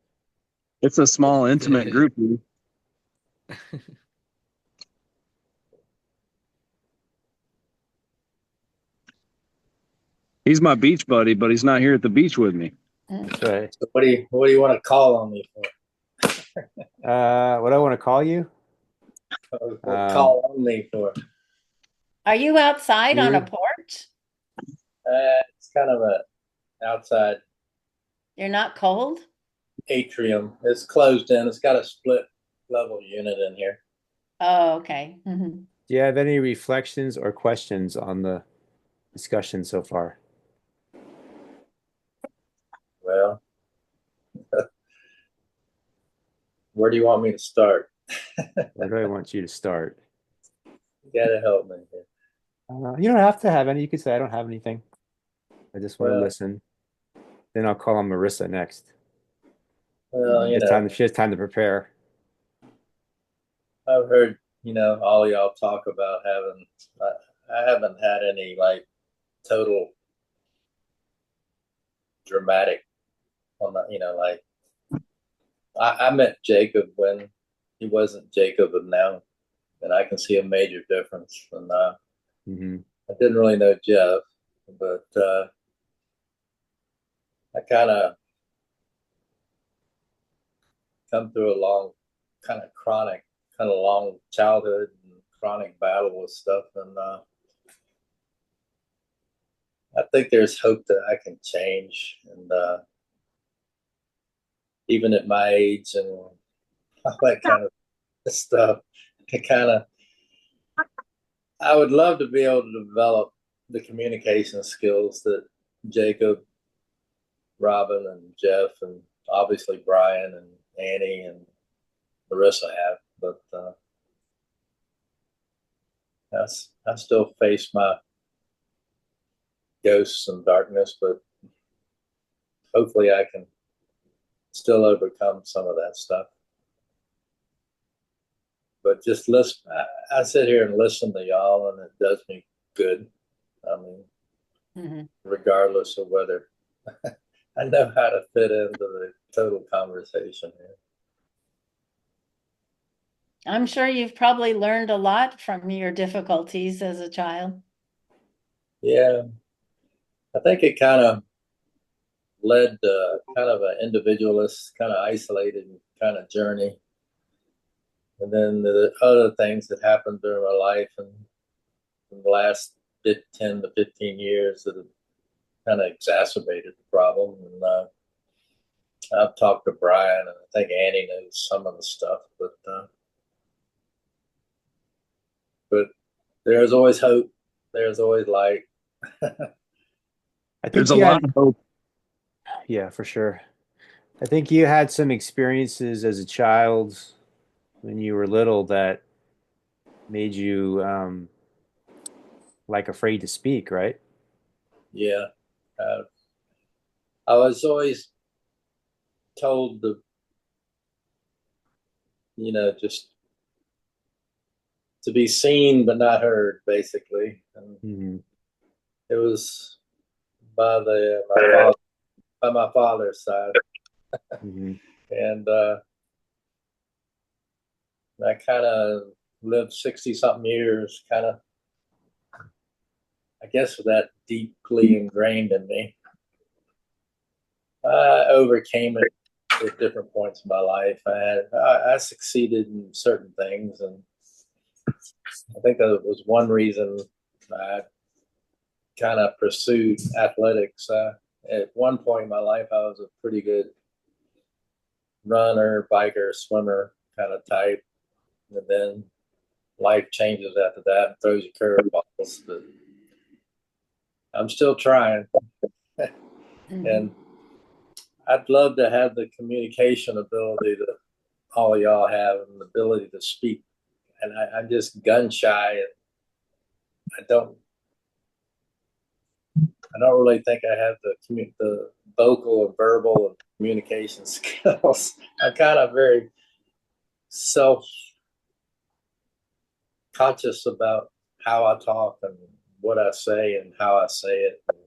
It's a small, intimate group. He's my beach buddy, but he's not here at the beach with me.
Mm.
That's right.
So what do you want to call on me for?
What do I want to call you?
What
Um,
call on me for?
Are you outside on a
you,
porch?
It's kind of a outside
You're not cold?
atrium. It's closed in. It's got a split level unit in here.
Oh, okay. Mhm.
do you have any reflections or questions on the discussion so far?
Well, where do you want me to start?
Where do I want you to start?
You gotta help me here.
You don't have to have any. You could say I don't have anything. I just want to
Well,
listen. Then I'll call on Marissa next.
well,
She has time. She has time to prepare.
I've heard, all y'all talk about having, I haven't had any like total dramatic on the, like I met Jacob when he wasn't Jacob of now, and I can see a major difference. And
Hmm.
I didn't really know Jeff, but I kind of come through a long, kind of chronic, kind of long childhood and chronic battle with stuff. And I think there's hope that I can change. And even at my age and all that kind of stuff, it kind of, I would love to be able to develop the communication skills that Jacob, Robin, and Jeff, and obviously Brian and Annie and Marissa have. But I still face my ghosts and darkness, but hopefully I can still overcome some of that stuff. But just listen, I sit here and listen to y'all, and it does me good. I mean,
Mhm.
regardless of whether I know how to fit into the total conversation here.
I'm sure you've probably learned a lot from your difficulties as a child.
Yeah, I think it kind of led to kind of an individualist, kind of isolated kind of journey. And then the other things that happened during my life and in the last 10 to 15 years that have kind of exacerbated the problem. And I've talked to Brian, and I think Annie knows some of the stuff, but there's always hope. There's always light.
I think
There's a
you
lot
had,
of hope.
yeah, for sure. I think you had some experiences as a child when you were little that made you like afraid to speak, right?
Yeah. Uh, I was always told to, just to be seen but not heard, basically. And
Hmm.
it was by the my father, by my father's side,
Hmm.
and I kind of lived 60 something years, kind of, I guess, with that deeply ingrained in me. I overcame it at different points in my life. I succeeded in certain things, and I think that was one reason I kind of pursued athletics. At one point in my life, I was a pretty good runner, biker, swimmer kind of type, and then life changes after that and throws you curveballs. But I'm still trying,
Mhm.
and I'd love to have the communication ability that all of y'all have, and the ability to speak. And I'm just gun shy, and I don't I don't really think I have the vocal and verbal and communication skills. I'm kind of very self conscious about how I talk and what I say and how I say it. And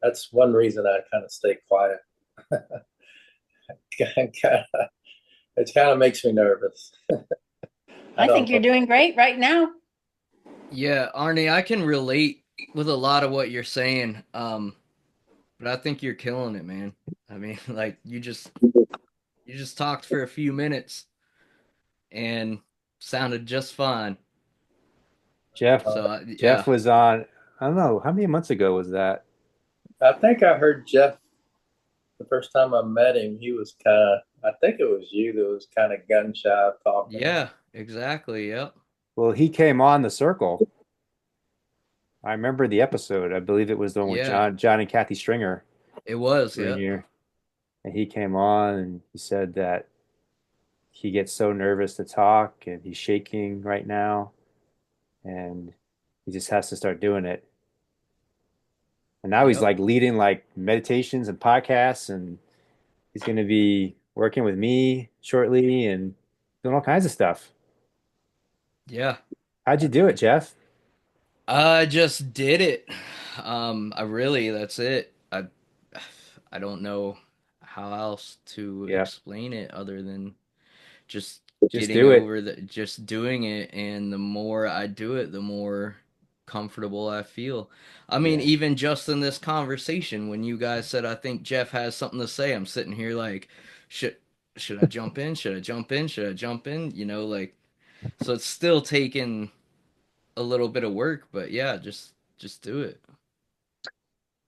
that's one reason I kind of stay quiet. It kind of makes me nervous. I
I think
don't
you're
know.
doing great right now.
Yeah, Arnie, I can relate with a lot of what you're saying. But I think you're killing it, man. I mean, like you just talked for a few minutes and sounded just fine.
Jeff,
Uh,
So
Jeff
yeah,
was on, I don't know, how many months ago was that?
I think I heard Jeff the first time I met him. He was kind of, I think it was you that was kind of gun shy talking.
yeah, exactly. Yep.
Well, he came on the circle. I remember the episode. I believe it was the one with
Yeah,
John and Kathy Stringer
it was.
were in
Yep.
here. And he came on and he said that he gets so nervous to talk and he's shaking right now and he just has to start doing it. And now he's
Yep.
like leading like meditations and podcasts and he's going to be working with me shortly and doing all kinds of stuff.
Yeah.
How'd you do it, Jeff?
I just did it. I really, that's it. I don't know how else to
Yeah,
explain it other than just
just
getting
do it.
over just doing it. And the more I do it, the more comfortable I feel. I mean,
Yeah.
even just in this conversation, when you guys said, I think Jeff has something to say, I'm sitting here like, should, should I jump in? Should I jump in? Should I jump in? You know, like, so it's still taking a little bit of work, but yeah, just do it. And I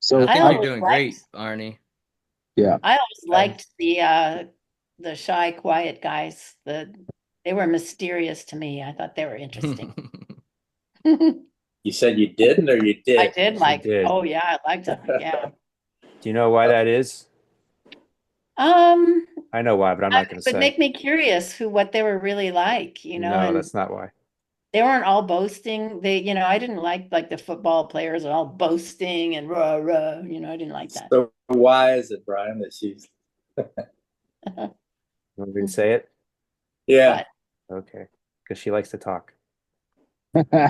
So
I
think
I
you're
always
doing
liked
great, Arnie.
yeah.
I always
And
liked the shy, quiet guys. They were mysterious to me. I thought they were interesting. I
you said you didn't or you did?
did
She
like,
did.
oh yeah, I liked them. Yeah.
Do you know why that is?
Um,
I know why, but I'm not going to
would
say.
make me curious what they were really like,
No,
and
that's not why.
they weren't all boasting. I didn't like the football players all boasting and rah rah, I didn't like that.
So why is it, Brian, that she's,
You want me to say it?
yeah.
But
Okay. Because she likes to talk.
but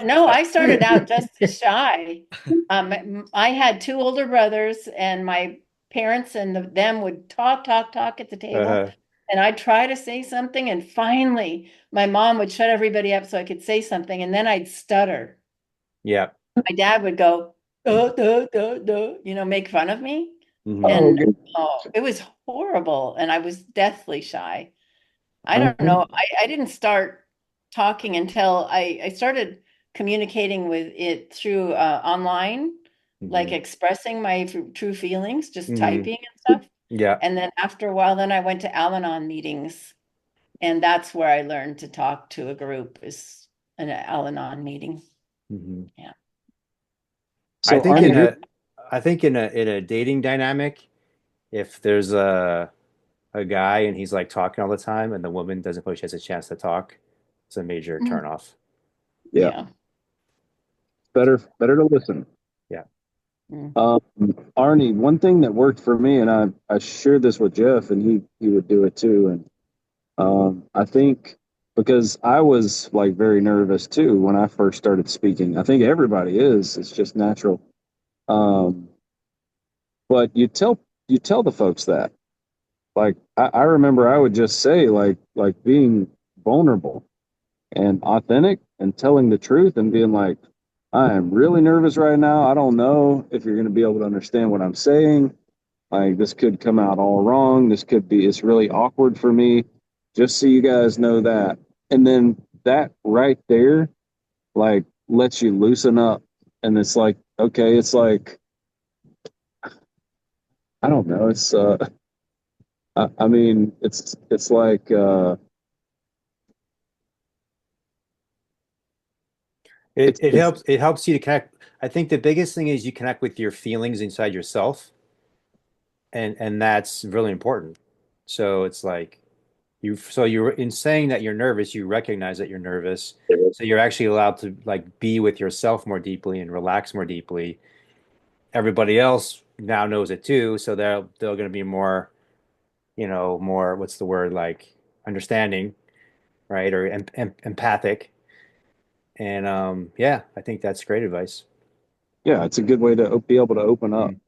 no, I started out just as shy. I had two older brothers, and my parents and them would talk, talk, talk at the table.
Uh,
And I'd try to say something, and finally my mom would shut everybody up so I could say something, and then I'd stutter.
Yeah.
My dad would go, make fun of me.
Oh,
And
Mhm.
good.
it was horrible. And I was deathly shy. I don't
Mhm.
know. I didn't start talking until I started communicating with it through online, like
Mhm.
expressing my true feelings, just
Mhm.
typing and stuff.
Yeah.
And then after a while, then I went to Al-Anon meetings, and that's where I learned to talk to a group is an Al-Anon meeting.
Mhm.
Yeah.
I
So
think
Arnie,
in
you're
a I think in a dating dynamic, if there's a guy and he's like talking all the time and the woman doesn't feel she has a chance to talk, it's a major
Mm.
turnoff.
yeah,
Yeah.
better to listen.
Yeah.
Mm.
Um, Arnie, one thing that worked for me, and I shared this with Jeff, and he would do it too. And I think because I was like very nervous too when I first started speaking. I think everybody is. It's just natural. Um, but you tell the folks that. Like I remember I would just say like being vulnerable and authentic and telling the truth and being like, I am really nervous right now. I don't know if you're going to be able to understand what I'm saying. Like this could come out all wrong. It's really awkward for me. Just so you guys know that. And then that right there, like lets you loosen up. And it's like, okay, it's like, I don't know. I mean, it's like, it's
It helps you to connect. I think the biggest thing is you connect with your feelings inside yourself, and that's really important. So it's like you're in saying that you're nervous, you recognize that you're nervous. So you're actually allowed to like be with yourself more deeply and relax more deeply. Everybody else now knows it too, so they're going to be more, more what's the word, like understanding, right? Or empathic. And yeah, I think that's great advice.
yeah, it's a good way to be able to open up.
Mhm.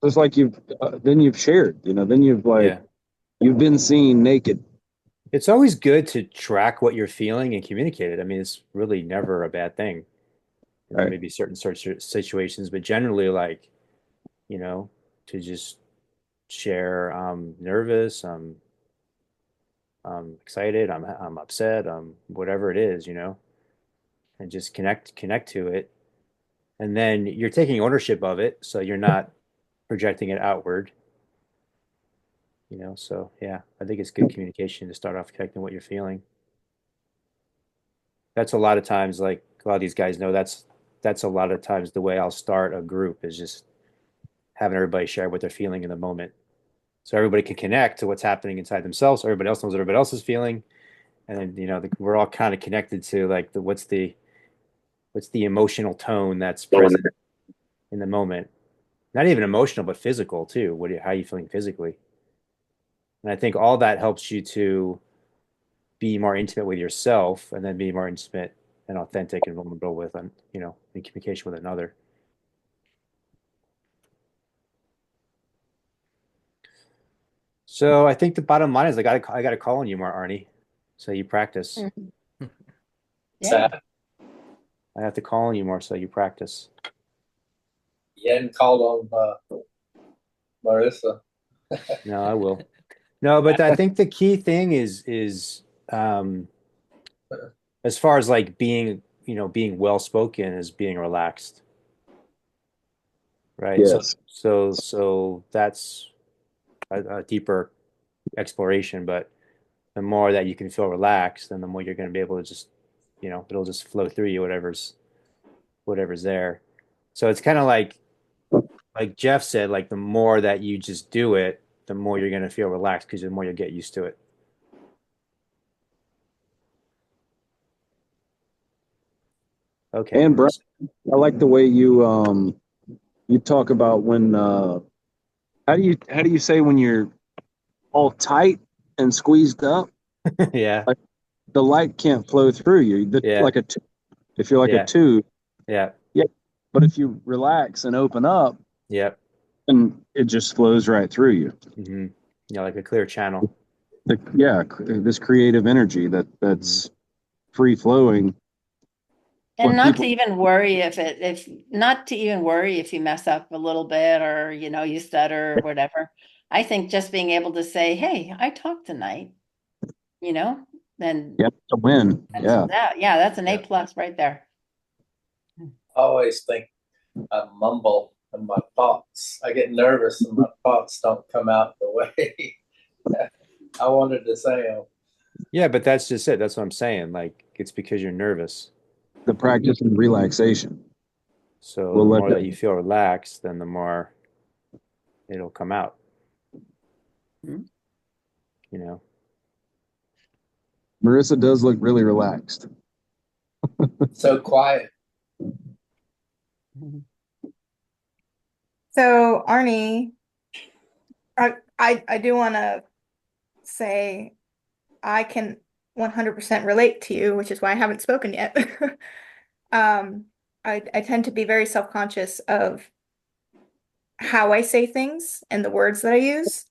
It's like then you've shared, then
Yeah.
you've been seen naked.
It's always good to track what you're feeling and communicate it. I mean, it's really never a bad thing.
Right.
Maybe certain sorts of situations, but generally, like, to just share, I'm nervous, I'm excited, I'm upset, whatever it is, and just connect to it. And then you're taking ownership of it, so you're not projecting it outward, So yeah, I think it's good communication to start off connecting what you're feeling. That's a lot of times, like a lot of these guys know, that's a lot of times the way I'll start a group is just having everybody share what they're feeling in the moment. So everybody can connect to what's happening inside themselves. So everybody else knows what everybody else is feeling. And then, we're all kind of connected to like what's the emotional tone that's present in the moment. Not even emotional, but physical too. How are you feeling physically? And I think all that helps you to be more intimate with yourself and then be more intimate and authentic and vulnerable with, in communication with another. So I think the bottom line is I got to call on you more, Arnie. So you practice.
Mhm. Yeah.
Sad.
I have to call on you more so you practice.
You hadn't called on Marissa.
No, I will. No, but I think the key thing is um as far as like being well spoken is being relaxed, right? So
Yes.
so that's a deeper exploration, but the more that you can feel relaxed, then the more you're going to be able to just, it'll just flow through you, whatever's there. So it's kind of like Jeff said, like the more that you just do it, the more you're going to feel relaxed because the more you get used to it. Okay.
And Brian, I like the way you talk about when how do you say when you're all tight and squeezed up,
Yeah.
like the light can't flow through you.
Yeah.
Like if you're like a
Yeah.
tube,
Yeah.
yeah. But if you relax and open up,
Yeah.
and it just flows right through you.
Yeah. Like a clear channel.
This creative energy that's free flowing.
And
What
not
people
to even worry if not to even worry if you mess up a little bit or you stutter or whatever. I think just being able to say, "Hey, I talked tonight," then
to win. Yeah.
that's an A
Yeah.
plus right there.
I always think I mumble in my thoughts. I get nervous and my thoughts don't come out the way I wanted to say them.
Yeah, but that's just it. That's what I'm saying. Like, it's because you're nervous.
The practice and relaxation.
So
We'll
the
let
more that you feel relaxed, then the more it'll come out,
Hmm.
you know.
Marissa does look really relaxed.
So quiet.
So Arnie, I do want to say I can 100% relate to you, which is why I haven't spoken yet. I tend to be very self-conscious of how I say things and the words that I use,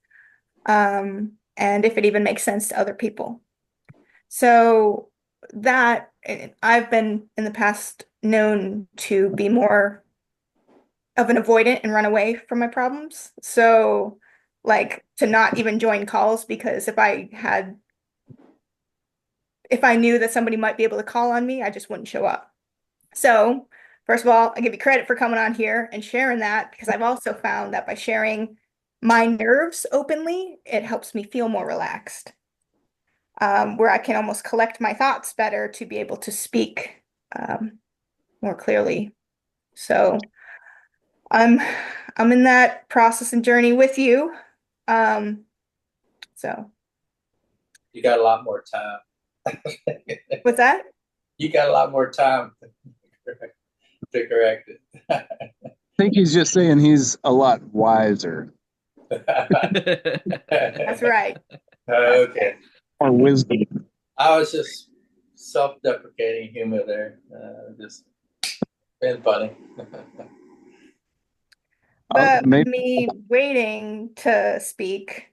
and if it even makes sense to other people. So that I've been in the past known to be more of an avoidant and run away from my problems. So like to not even join calls because if I knew that somebody might be able to call on me, I just wouldn't show up. So, first of all, I give you credit for coming on here and sharing that because I've also found that by sharing my nerves openly, it helps me feel more relaxed, where I can almost collect my thoughts better to be able to speak more clearly. So, I'm I'm in that process and journey with you. Um, so
You got a lot more time.
with that,
You got a lot more time to correct it.
I think he's just saying he's a lot wiser.
that's right.
Okay.
Or wisdom.
I was just self-deprecating humor there. Just being funny.
But with
Maybe
me waiting to speak,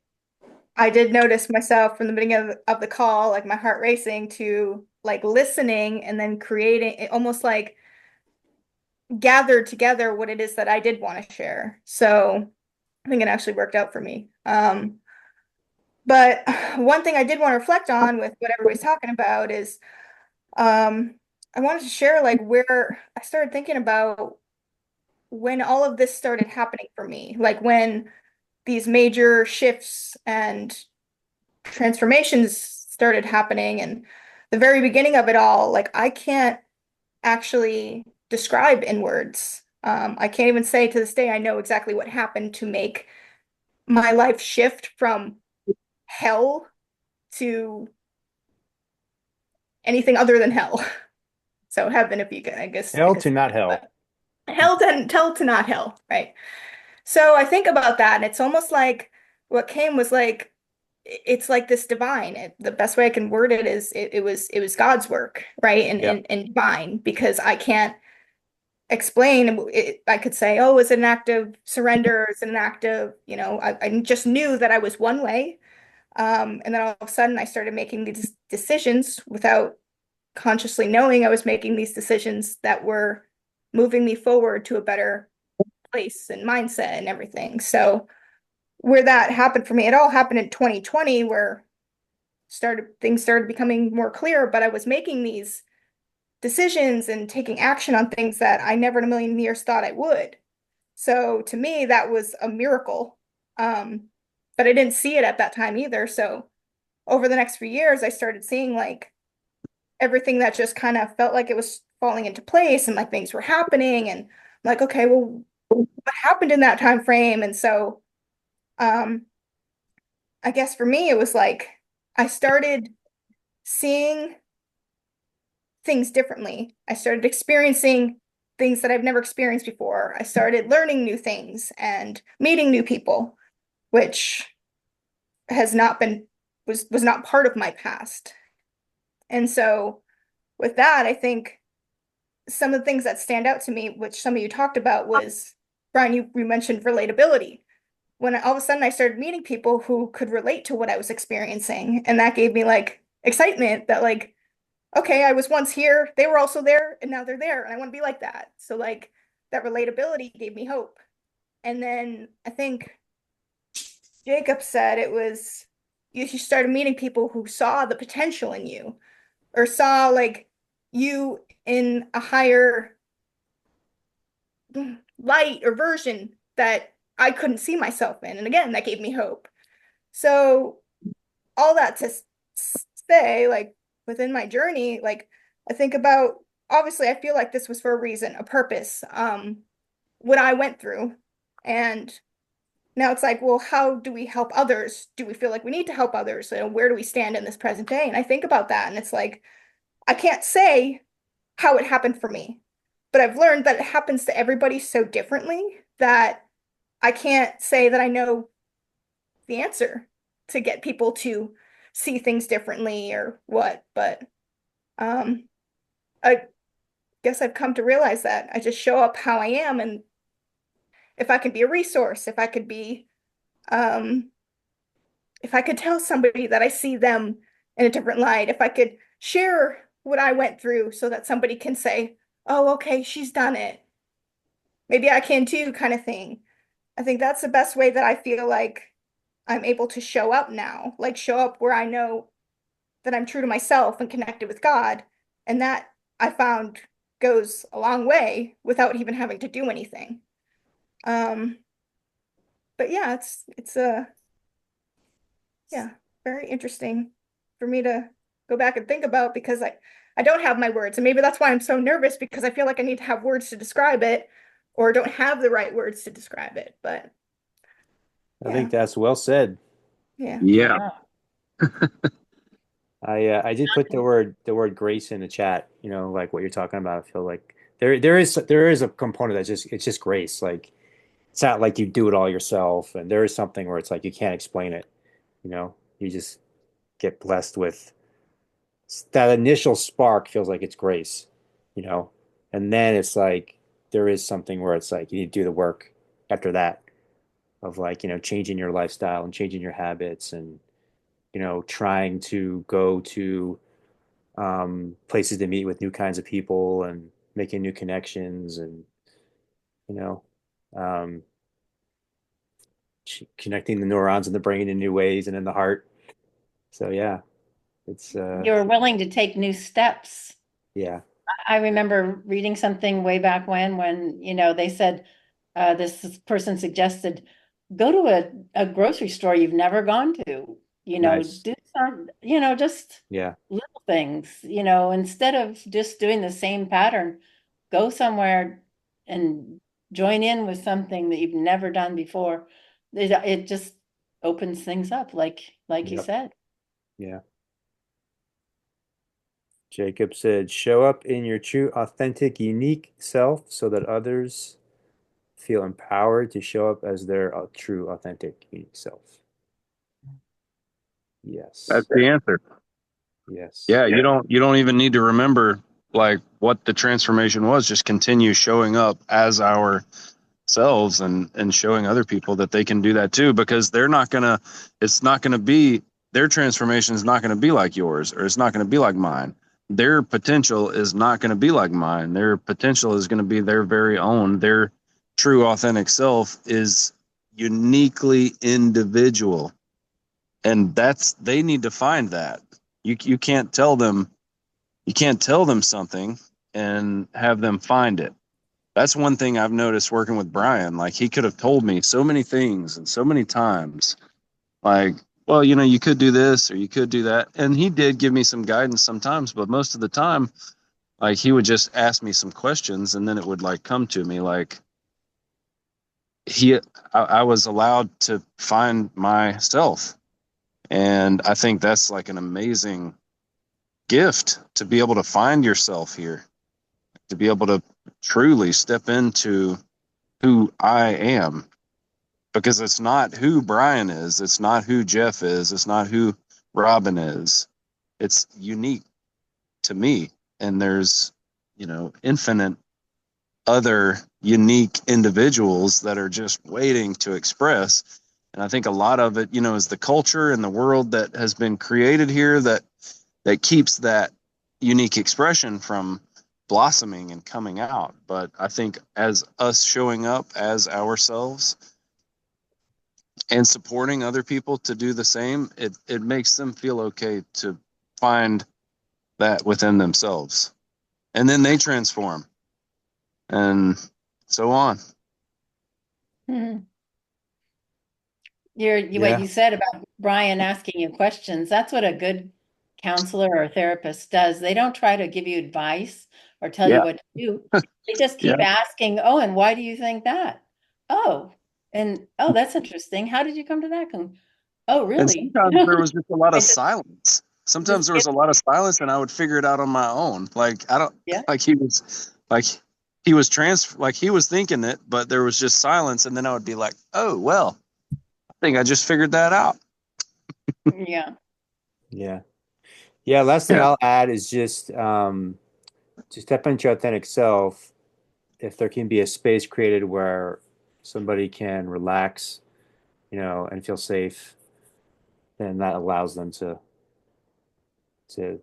I did notice myself from the beginning of the call, like my heart racing to like listening and then creating it almost like gathered together what it is that I did want to share. So I think it actually worked out for me. But one thing I did want to reflect on with what everybody's talking about is I wanted to share like where I started thinking about when all of this started happening for me, like when these major shifts and transformations started happening and the very beginning of it all, like I can't actually describe in words. I can't even say to this day I know exactly what happened to make my life shift from hell to anything other than hell. So heaven, if you can, I guess.
Hell to not hell.
Hell to not hell, right? So I think about that, and it's almost like what came was like it's like this divine. The best way I can word it is it was God's work, right? And
Yep.
and divine because I can't explain it. I could say, oh, it's an act of surrender, it's an act of, I just knew that I was one way. And then all of a sudden I started making these decisions without consciously knowing I was making these decisions that were moving me forward to a better place and mindset and everything. So where that happened for me, it all happened in 2020 where things started becoming more clear, but I was making these decisions and taking action on things that I never in a million years thought I would. So to me, that was a miracle. But I didn't see it at that time either. So over the next few years, I started seeing like everything that just kind of felt like it was falling into place and like things were happening and I'm like, okay, well, what happened in that time frame? And so um I guess for me it was like I started seeing things differently. I started experiencing things that I've never experienced before. I started learning new things and meeting new people, which has not been was not part of my past. And so with that, I think some of the things that stand out to me, which some of you talked about, was Brian, you mentioned relatability, when all of a sudden I started meeting people who could relate to what I was experiencing. And that gave me like excitement that like, okay, I was once here, they were also there, and now they're there, and I want to be like that. So like that relatability gave me hope. And then I think Jacob said it was you started meeting people who saw the potential in you or saw like you in a higher light or version that I couldn't see myself in. And again, that gave me hope. So all that to say, like within my journey, like I think about obviously I feel like this was for a reason, a purpose, what I went through. And now it's like, well, how do we help others? Do we feel like we need to help others? And where do we stand in this present day? And I think about that, and it's like, I can't say how it happened for me, but I've learned that it happens to everybody so differently that I can't say that I know the answer to get people to see things differently or what. But um, I guess I've come to realize that I just show up how I am, and if I can be a resource, um, if I could tell somebody that I see them in a different light, if I could share what I went through so that somebody can say, oh, okay, she's done it. Maybe I can too, kind of thing. I think that's the best way that I feel like I'm able to show up now, like show up where I know that I'm true to myself and connected with God. And that I found goes a long way without even having to do anything. Um, but yeah, it's a yeah, very interesting for me to go back and think about because I don't have my words. And maybe that's why I'm so nervous because I feel like I need to have words to describe it or don't have the right words to describe it. But
I think that's well said.
yeah.
Yeah.
I did put the word grace in the chat, like what you're talking about. I feel like there is a component that's just it's just grace. Like it's not like you do it all yourself, and there is something where it's like you can't explain it. You just get blessed with that initial spark feels like it's grace, you know, and then it's like there is something where it's like you need to do the work after that of like, changing your lifestyle and changing your habits and, trying to go to places to meet with new kinds of people and making new connections and, you know, um, connecting the neurons in the brain in new ways and in the heart. So yeah, it's
You're willing to take new steps.
yeah,
I remember reading something way back when, they said, this person suggested, go to a grocery store you've never gone to,
nice.
do some, just
Yeah,
little things, instead of just doing the same pattern, go somewhere and join in with something that you've never done before. It just opens things up, like you
yep,
said.
yeah. Jacob said, show up in your true, authentic, unique self so that others feel empowered to show up as their true, authentic, unique self.
That's
Yes.
the answer.
Yes.
Yeah, you don't even need to remember like what the transformation was. Just continue showing up as ourselves and showing other people that they can do that too, because it's not gonna be their transformation is not gonna be like yours, or it's not gonna be like mine. Their potential is not gonna be like mine. Their potential is gonna be their very own. Their true authentic self is uniquely individual. And they need to find that. You can't tell them something and have them find it. That's one thing I've noticed working with Brian. Like he could have told me so many things and so many times, like, well, you could do this or you could do that. And he did give me some guidance sometimes, but most of the time, like he would just ask me some questions and then it would like come to me like I was allowed to find myself. And I think that's like an amazing gift to be able to find yourself here, to be able to truly step into who I am. Because it's not who Brian is, it's not who Jeff is, it's not who Robin is. It's unique to me. And there's, infinite other unique individuals that are just waiting to express. And I think a lot of it, is the culture and the world that has been created here that keeps that unique expression from blossoming and coming out. But I think as us showing up as ourselves and supporting other people to do the same, it makes them feel okay to find that within themselves. And then they transform and so on.
What
Yeah.
you said about Brian asking you questions, that's what a good counselor or therapist does. They don't try to give you advice or tell you
Yeah.
what to do. They just
Yeah.
keep asking, oh, and why do you think that? Oh, and oh, that's interesting. How did you come to that conclusion? Oh,
And
really?
sometimes there was just a lot
I
of silence. Sometimes
just
there
give,
was a lot of silence and I would figure it out on my own. Like I don't
yeah.
like he was thinking it, but there was just silence, and then I would be like, "Oh, well, I think I just figured that out."
Yeah.
Yeah. Yeah. Last thing
Yeah.
I'll add is just to step into your authentic self. If there can be a space created where somebody can relax, and feel safe, then that allows them to to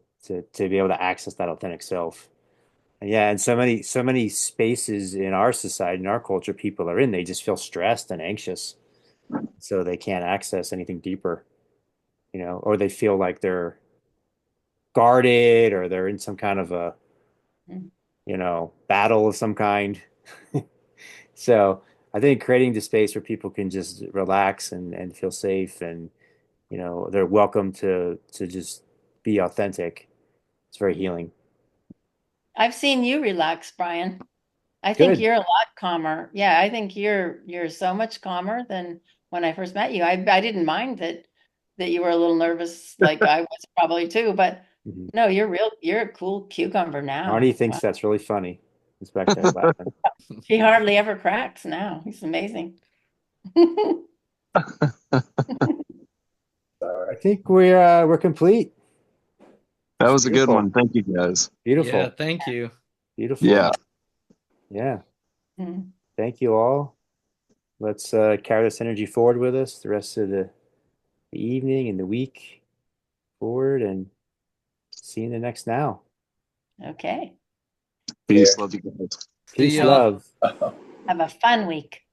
be able to access that authentic self. And yeah, and so many spaces in our society, in our culture, people are in, they just feel stressed and anxious, so they can't access anything deeper, or they feel like they're guarded or they're in some kind of a,
Mm.
battle of some kind. So I think creating the space where people can just relax and feel safe, and they're welcome to just be authentic. It's very healing.
I've seen you relax, Brian. I think
Good.
you're a lot calmer. Yeah, I think you're so much calmer than when I first met you. I didn't mind that you were a little nervous, like I was probably too, but
Mhm.
no, you're a cool cucumber
Arnie
now.
thinks
Wow.
that's really funny. He's back there laughing.
He hardly ever cracks now. He's amazing.
I think we're complete.
That
It's
was a good
beautiful.
one. Thank you, guys.
Yeah,
Beautiful.
thank you.
Beautiful.
Yeah.
Yeah.
Mm.
Thank you all. Let's carry this energy forward with us the rest of the evening and the week forward, and see you in the next now.
Okay.
Peace. Love you guys.
See
Peace,
y'all.
love.
Have a fun week.